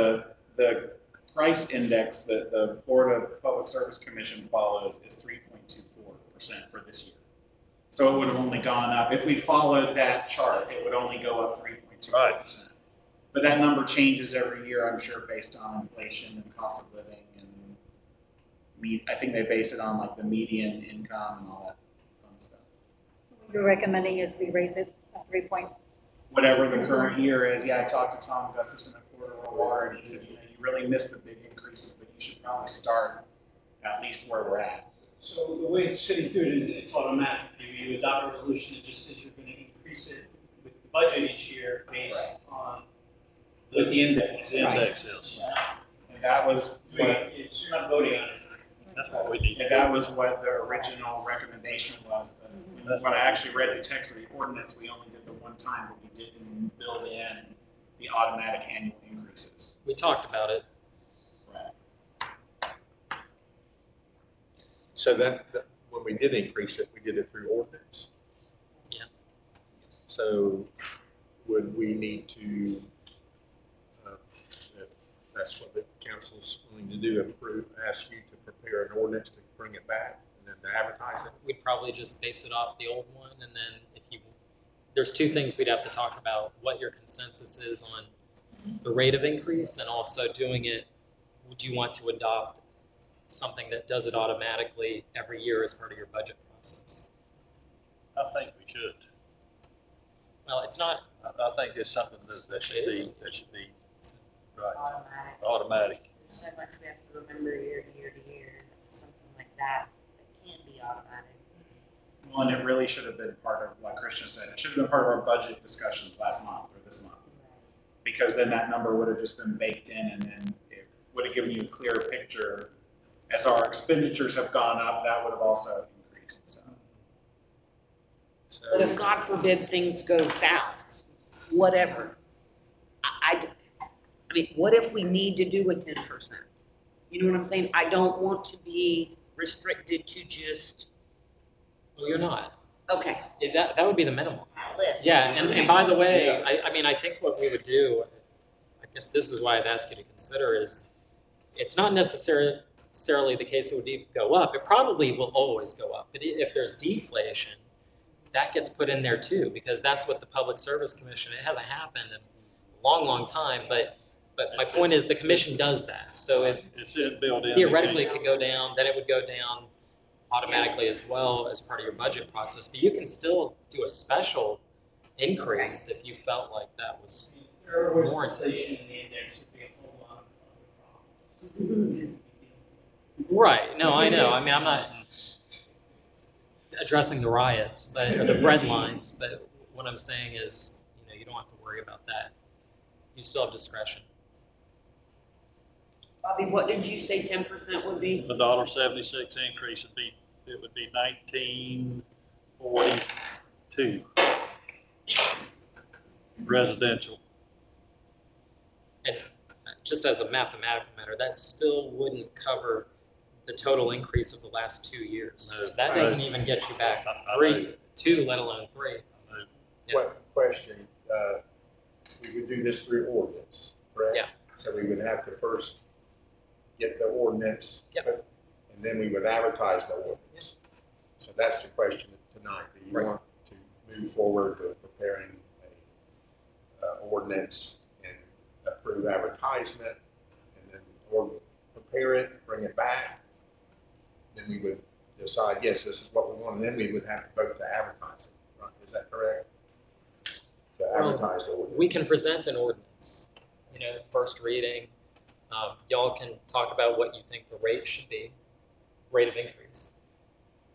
the price index that the Florida Public Service Commission follows is 3.24% for this year. So it would have only gone up, if we followed that chart, it would only go up 3.24%. Right. But that number changes every year, I'm sure, based on inflation and cost of living, and I think they base it on like the median income and all that fun stuff. So what you're recommending is we raise it at 3 point. Whatever the current year is, yeah, I talked to Tom Gustafson at Florida Rural Water, and he said, you really missed the big increases, but you should probably start at least where we're at. So the way cities do it is it's automatic. You adopt a resolution that just says you're going to increase it with the budget each year based on what the index is. The index is. And that was You're what, not voting on it. That's what we need. and that was what the original recommendation was. When I actually read the text of the ordinance, we only did the one time, but we didn't build in the automatic annual increases. We talked about it. Right. So that when we did increase it, we did it through ordinance. Yeah. So would we need to, if that's what the council's willing to do, ask you to prepare an ordinance to bring it back and then to advertise it? We'd probably just base it off the old one, and then there's two things we'd have to talk about: what your consensus is on the rate of increase, and also doing it. Would you want to adopt something that does it automatically every year as part of your budget process? I think we should. Well, it's not. I think it's something that should be right. Automatic. There's so much we have to remember year to year to year, something like that can be automatic. Well, and it really should have been part of, like Christian said, it should have been part of our budget discussions last month or this month. Because then that number would have just been baked in, and then it would have given you a clearer picture. As our expenditures have gone up, that would have also increased. So But if God forbid things go south, whatever, I mean, what if we need to do a 10%? You know what I'm saying? I don't want to be restricted to just, Well, you're not. okay. That would be the minimum. List. Yeah, and by the way, I mean, I think what we would do, I guess this is why I'd ask you to consider is, it's not necessarily the case it would go up. It probably will always go up. But if there's deflation, that gets put in there too, because that's what the Public Service Commission, it hasn't happened in a long, long time, but my point is the commission does that. So if It's built in. theoretically it could go down, then it would go down automatically as well as part of your budget process. But you can still do a special increase if you felt like that was There was warranted. inflation in the index, would be a whole lot of problems. Right. No, I know. I mean, I'm not addressing the riots, but or the bread lines. But what I'm saying is, you don't have to worry about that. You still have discretion. Bobby, what did you say 10% would be? The $1.76 increase would be, it would be $19.42 residential. And just as a mathematical matter, that still wouldn't cover the total increase of the last 2 years. No. So that doesn't even get you back two, let alone three. Yeah. Question, we would do this through ordinance, correct? Yeah. So we would have to first get the ordinance. Yep. And then we would advertise the ordinance. So that's the question tonight. Do you Right. want to move forward with preparing a ordinance and approve advertisement and then or prepare it, bring it back? Then we would decide, yes, this is what we want, and then we would have to vote to advertise it. Right? Is that correct? To advertise the ordinance. We can present an ordinance, first reading. Y'all can talk about what you think the rate should be, rate of increase.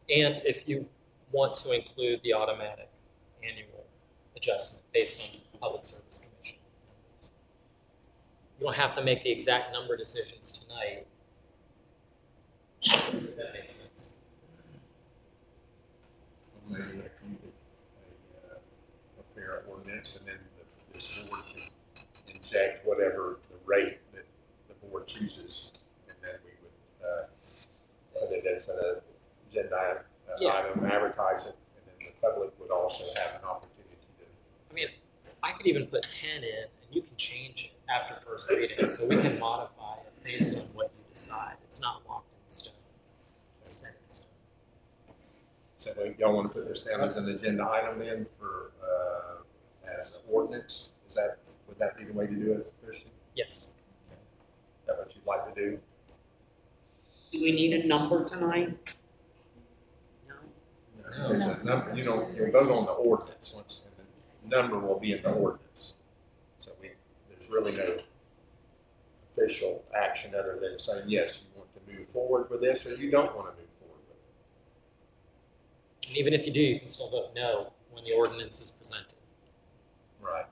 And if you want to include the automatic annual adjustment based on the Public Service Commission numbers. You don't have to make the exact number decisions tonight. If that makes sense. Maybe if you could prepare an ordinance and then this board can inject whatever the rate that the board chooses, and then we would put it as an agenda item, advertise it, and then the public would also have an opportunity to. I mean, I could even put 10 in, and you can change it after first reading, so we can modify it based on what you decide. It's not locked in stone, set in stone. So y'all want to put this down as an agenda item then for, as an ordinance? Would that be the way to do it, Christian? Yes. Is that what you'd like to do? Do we need a number tonight? No. There's a number, you'll vote on the ordinance once, and the number will be in the ordinance. So there's really no official action other than saying, yes, you want to move forward with this, or you don't want to move forward with it. And even if you do, you can still vote no when the ordinance is presented. Right.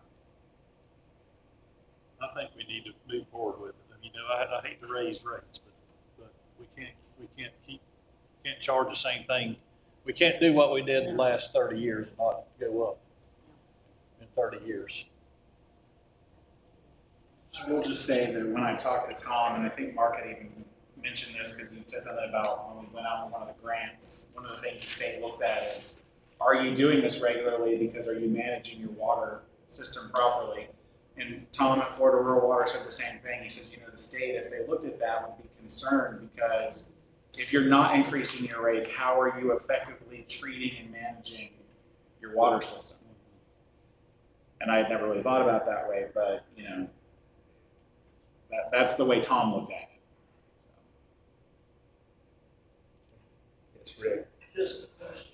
I think we need to move forward with it. I hate to raise rates, but we can't charge the same thing. We can't do what we did the last 30 years and not go up in 30 years. I will just say that when I talked to Tom, and I think Mark had even mentioned this because he said something about when we went out with one of the grants, one of the things the state looks at is, are you doing this regularly because are you managing your water system properly? And Tom at Florida Rural Water said the same thing. He says, the state, if they looked at that, would be concerned because if you're not increasing your rates, how are you effectively treating and managing your water system? And I had never really thought about it that way, but, that's the way Tom looked at it. Yes, Rick. Just a question.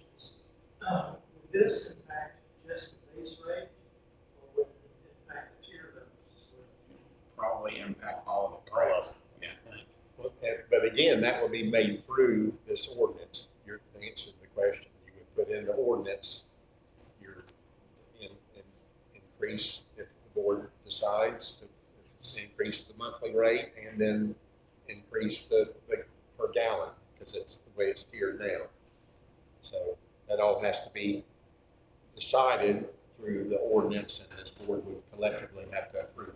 Would this impact just the base rate, or would it impact the tier levels as well? Probably impact all of it. All of it. Yeah. But again, that will be made through this ordinance. You're to answer the question. You would put in the ordinance, your increase if the board decides to increase the monthly rate and then increase the per gallon because it's the way it's tiered now. So that all has to be decided through the ordinance, and this board would collectively have to approve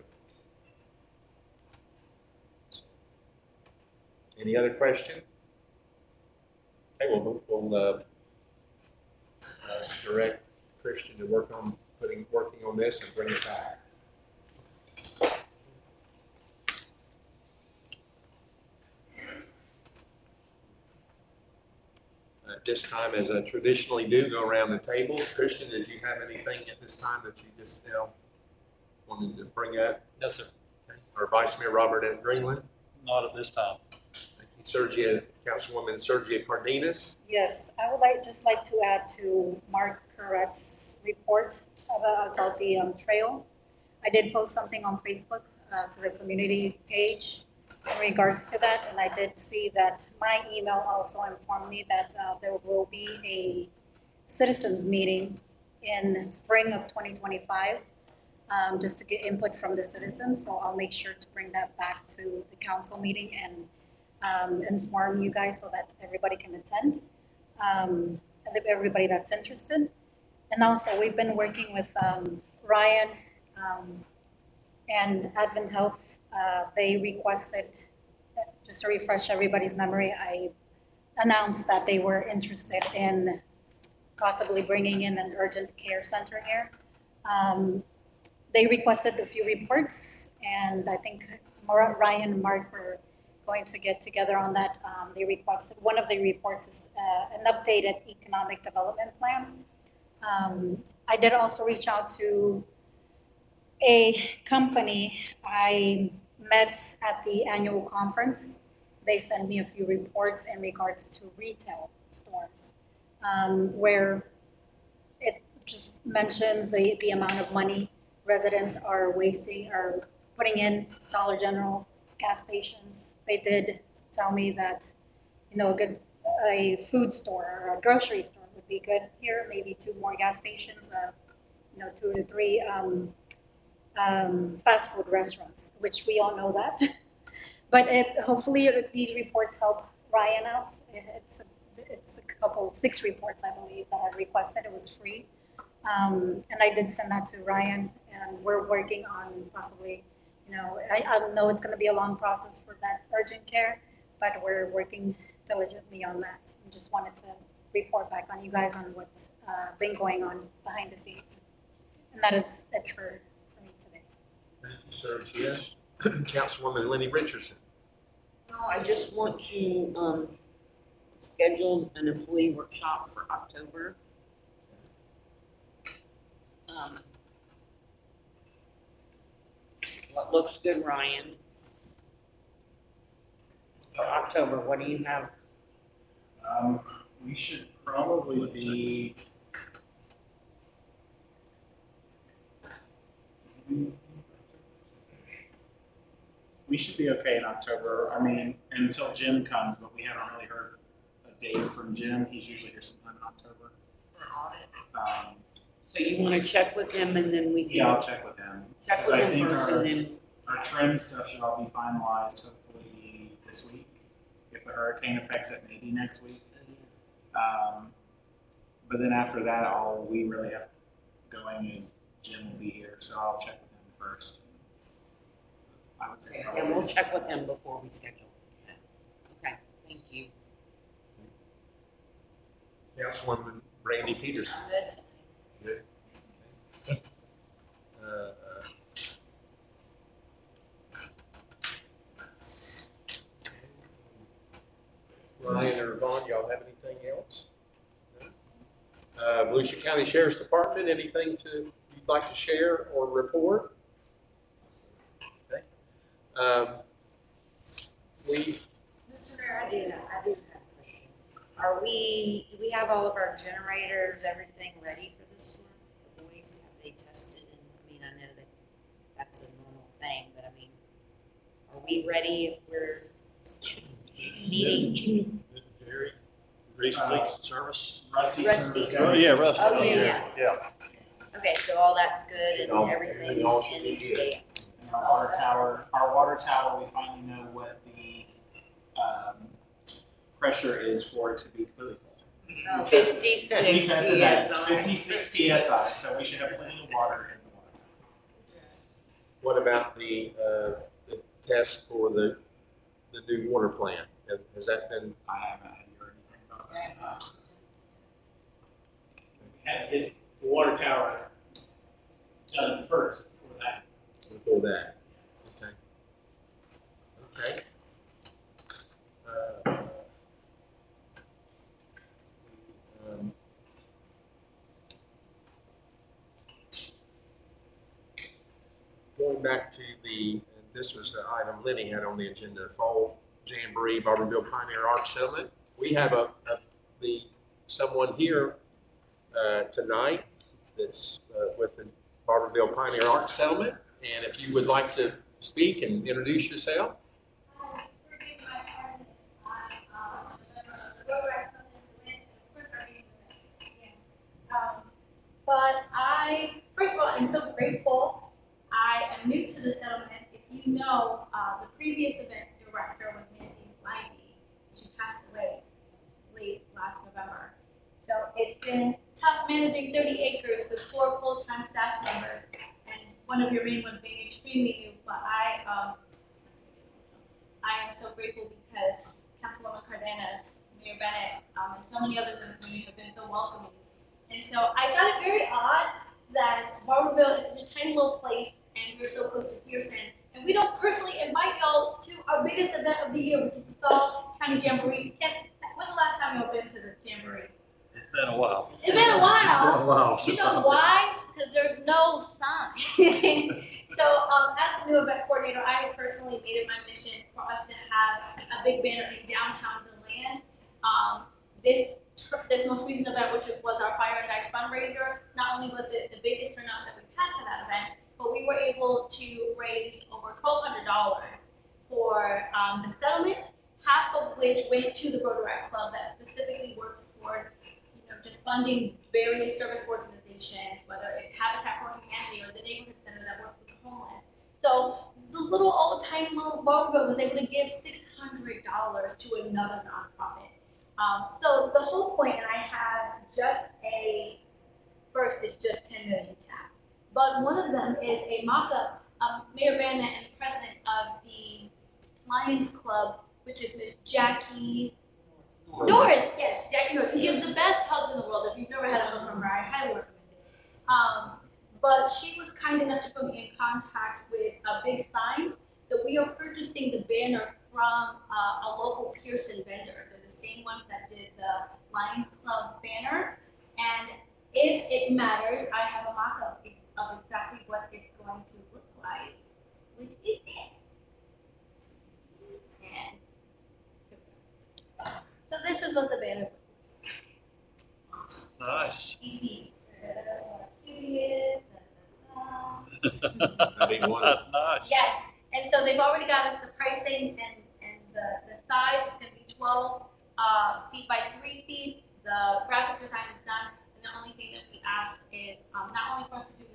it. Any other question? Okay, we'll direct Christian to working on this and bring it back. At this time, as I traditionally do, go around the table. Christian, did you have anything at this time that you just now wanted to bring up? No, sir. Okay. Or Vice Mayor Robert F. Greenland? Not at this time. Thank you. Sergia, Councilwoman Sergia Cardenas? Yes, I would just like to add to Mark Corrett's report about the trail. I did post something on Facebook to the community page in regards to that, and I did see that my email also informed me that there will be a citizens meeting in spring of 2025, just to get input from the citizens. So I'll make sure to bring that back to the council meeting and inform you guys so that everybody can attend, everybody that's interested. And also, we've been working with Ryan and Advent Health. They requested, just to refresh everybody's memory, I announced that they were interested in possibly bringing in an urgent care center here. They requested a few reports, and I think Ryan and Mark were going to get together on that. They requested, one of the reports is an updated economic development plan. I did also reach out to a company I met at the annual conference. They sent me a few reports in regards to retail stores, where it just mentions the amount of money residents are wasting or putting in Dollar General, gas stations. They did tell me that, a food store or a grocery store would be good here, maybe 2 more gas stations, 2 to 3 fast food restaurants, which we all know that. But hopefully these reports help Ryan out. It's a couple, 6 reports, I believe, that I requested. It was free. And I did send that to Ryan, and we're working on possibly, I know it's going to be a long process for that urgent care, but we're working diligently on that. I just wanted to report back on you guys on what's been going on behind the scenes. And that is it for me today. Thank you, Sergia. Councilwoman Lenny Richardson. No, I just want to schedule an employee workshop for October. What looks good, Ryan? For October, what do you have? We should probably be. We should be okay in October. I mean, until Jim comes, but we haven't really heard a date from Jim. He's usually here sometime in October. So you want to check with him, and then we can. Yeah, I'll check with him. Check with him first, and then. Our trim stuff should all be finalized hopefully this week. If the hurricane affects it, maybe next week. But then after that, all we really have going is Jim will be here, so I'll check with him first. I would say. And we'll check with him before we schedule. Okay, thank you. Councilwoman Brandy Peterson. Good. Ryan or Vaughn, y'all have anything else? No? Volusia County Sheriff's Department, anything you'd like to share or report? Okay. Mr. Mayor, I do have a question. Do we have all of our generators, everything ready for this one? The boys, have they tested? And I know that that's a normal thing, but are we ready if we're needing? Jerry, recently service. Rusty. Oh, yeah, Rusty. Oh, yeah. Yeah. Okay, so all that's good and Everything everything's all should be in good. date. Our water tower, we finally know what the pressure is for it to be completely full. Oh, 56 We tested that, it's PSI. 56 PSI, so we should have plenty of water in the water. What about the test for the new water plant? Has that been? I haven't heard anything about that. We had to get the water tower done first before that. Before that? Okay. Okay. Going back to this was the item Lenny had on the agenda, Fall Jamboree, Barberville Pioneer Art Settlement. We have someone here tonight that's with the Barberville Pioneer Art Settlement, and if you would like to speak and introduce yourself. But first of all, I'm so grateful. I am new to the settlement. If you know, the previous event director was Nancy Lively. She passed away late last November. So it's been tough managing 30 acres with 4 full-time staff members, and one of your main ones being extremely new. But I am so grateful because Councilwoman Cardenas, Mayor Bennett, and so many others in the community have been so welcoming. And so I found it very odd that Barberville is such a tiny little place and we're so close to Pierson. And we don't personally invite y'all to our biggest event of the year, which is the Fall County Jamboree. When's the last time y'all been to the Jamboree? It's been a while. It's been a while. It's been a while. You know why? Because there's no sun. So as the new event coordinator, I have personally made it my mission for us to have a big banner in downtown DeLand. This most recent event, which was our Fire and Dice fundraiser, not only was it the biggest turnout that we've had for that event, but we were able to raise over $1,200 for the settlement, half of which went to the Rotaract Club that specifically works for, just funding various service organizations, whether it's Habitat for Humanity or the neighborhood center that works with the homeless. So the tiny little Barberville was able to give $600 to another nonprofit. So the whole point, and I have it's just 10 million tabs. But one of them is a mock-up of Mayor Bennett and the president of the Lions Club, which is Miss Jackie Norris. Yes, Jackie Norris, who gives the best hugs in the world. If you've never had a hug from her, I highly recommend it. But she was kind enough to put me in contact with big signs. So we are purchasing the banner from a local Pierson vendor. They're the same ones that did the Lions Club banner. And if it matters, I have a mock-up of exactly what it's going to look like, which is this. And so this is what the banner looks like. Nice. Easy. Curious. Nice. Yes. And so they've already got us the pricing and the size. It's going to be 12 feet by 3 feet. The graphic design is done. And the only thing that we ask is not only for us to do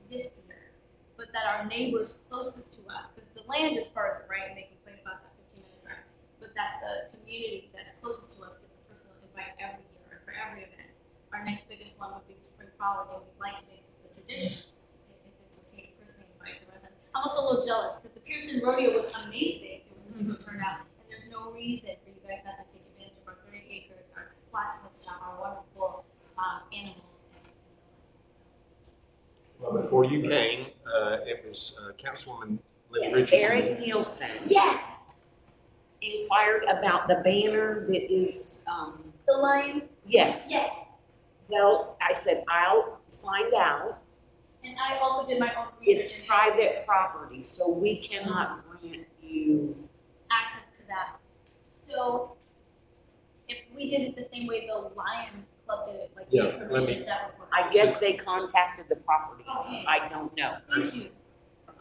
this year, but that our neighbors closest to us, because the land is further, right? And they complain about that 15-minute drive. But that the community that's closest to us gets a personal invite every year for every event. Our next biggest one would be the Spring Frolic, and we'd like to make this a tradition. If it's okay to personally invite the residents. I'm also a little jealous because the Pierson Rodeo was amazing. It was a good turnout, and there's no reason for you guys not to take advantage of our 30 acres, our blacksmith shop, our wonderful animals. Well, before you came, it was Councilwoman Lynn Yes, Richardson. Eric Nielsen. Yes. Inquired about the banner that is, The Lions? yes. Yes. Well, I said, I'll find out. And I also did my own research. It's private property, so we cannot grant you access to that. So if we did it the same way the Lion Club did it, like the permission, that would work. I guess they contacted the property. Okay. I don't know. Thank you.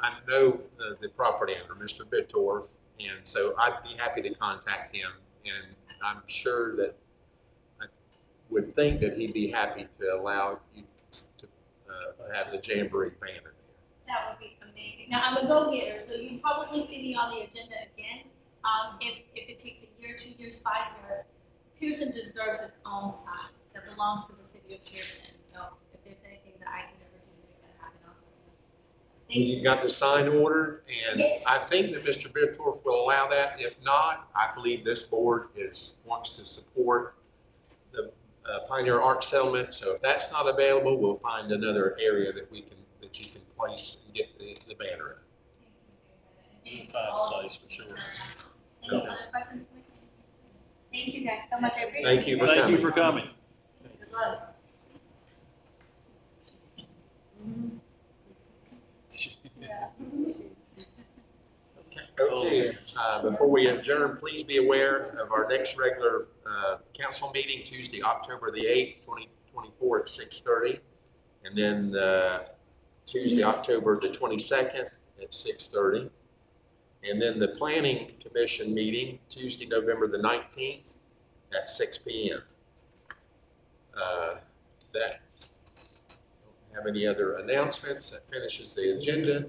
I know the property owner, Mr. Bittorf, and so I'd be happy to contact him, and I'm sure that I would think that he'd be happy to allow you to have the Jamboree banner there. That would be amazing. Now, I'm a go-getter, so you'll probably see me on the agenda again. If it takes a year, 2 years, 5 years, Pierson deserves its own sign that belongs to the city of Pierson. So if there's anything that I can ever do to make that happen, also. Thank you. You got the sign ordered, and I think that Mr. Bittorf will allow that. If not, I believe this board wants to support the Pioneer Arc Settlement. So if that's not available, we'll find another area that you can place and get the banner in. Place for sure. Any other questions? Thank you guys so much. I appreciate it. Thank you for coming. Thank you for coming. Good luck. Okay, before we adjourn, please be aware of our next regular council meeting, Tuesday, October the 8th, 2024 at 6:30. And then Tuesday, October the 22nd at 6:30. And then the Planning Commission meeting, Tuesday, November the 19th at 6 p.m. That, don't have any other announcements. That finishes the agenda.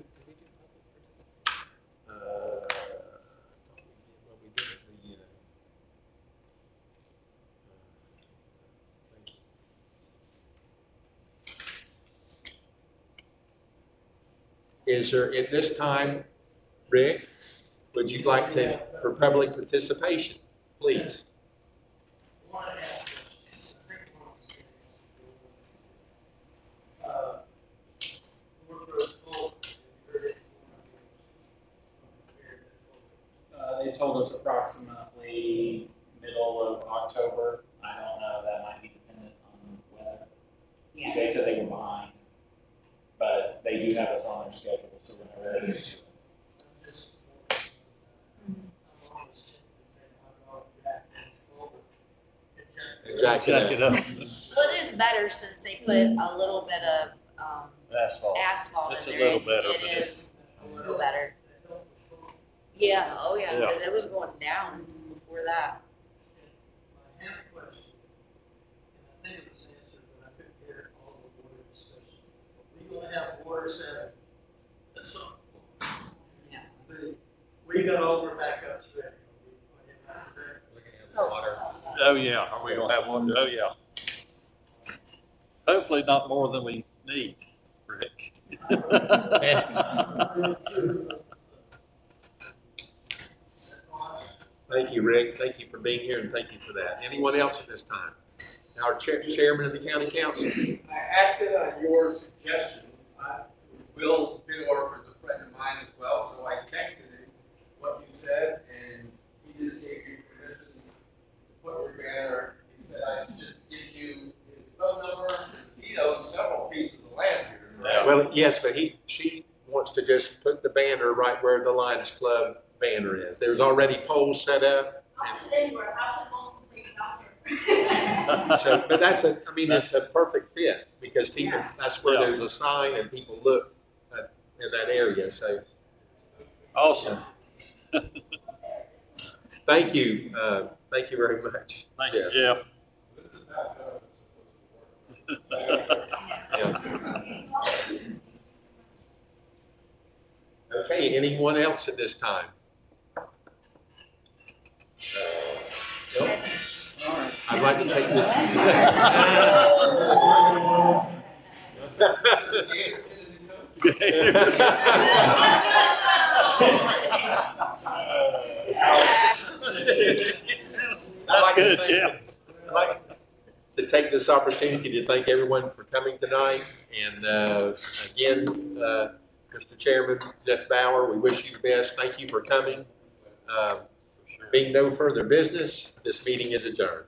Is there, at this time, Rick, would you like to, for public participation, please? They told us approximately middle of October. I don't know, that might be dependent on weather. Yeah. They said they were behind, but they do have us on their schedule, so whenever they get to it. Jack it up. Well, it is better since they put a little bit of asphalt It's in a there. little better, It but is a little better. Yeah, oh yeah, because it was going down before that. I have a question, and I think it was answered, but I couldn't hear all the water discussion. Are we gonna have water set? That's all. Yeah. We got all our backups ready. Oh, yeah. Are we gonna have one? Oh, yeah. Hopefully not more than we need, Rick. Thank you, Rick. Thank you for being here, and thank you for that. Anyone else at this time? Our chairman of the county council. I acted on your suggestion. Bill Bittorf is a friend of mine as well, so I texted him what you said, and he just gave you permission to put your banner. He said I could just give you his phone number. He owns several pieces of land here. Right? Well, yes, but she wants to just put the banner right where the Lions Club banner is. There's already poles set up. So, but that's it's a perfect fit because people, that's where there's a sign and people look in that area. So Awesome. thank you. Thank you very much. Thank you, Jeff. Okay, anyone else at this time? Nope. I'd like to take this. That's good, Jeff. I'd like to take this opportunity to thank everyone for coming tonight. And again, Mr. Chairman, Jeff Bauer, we wish you the best. Thank you for coming. Being no further business, this meeting is adjourned.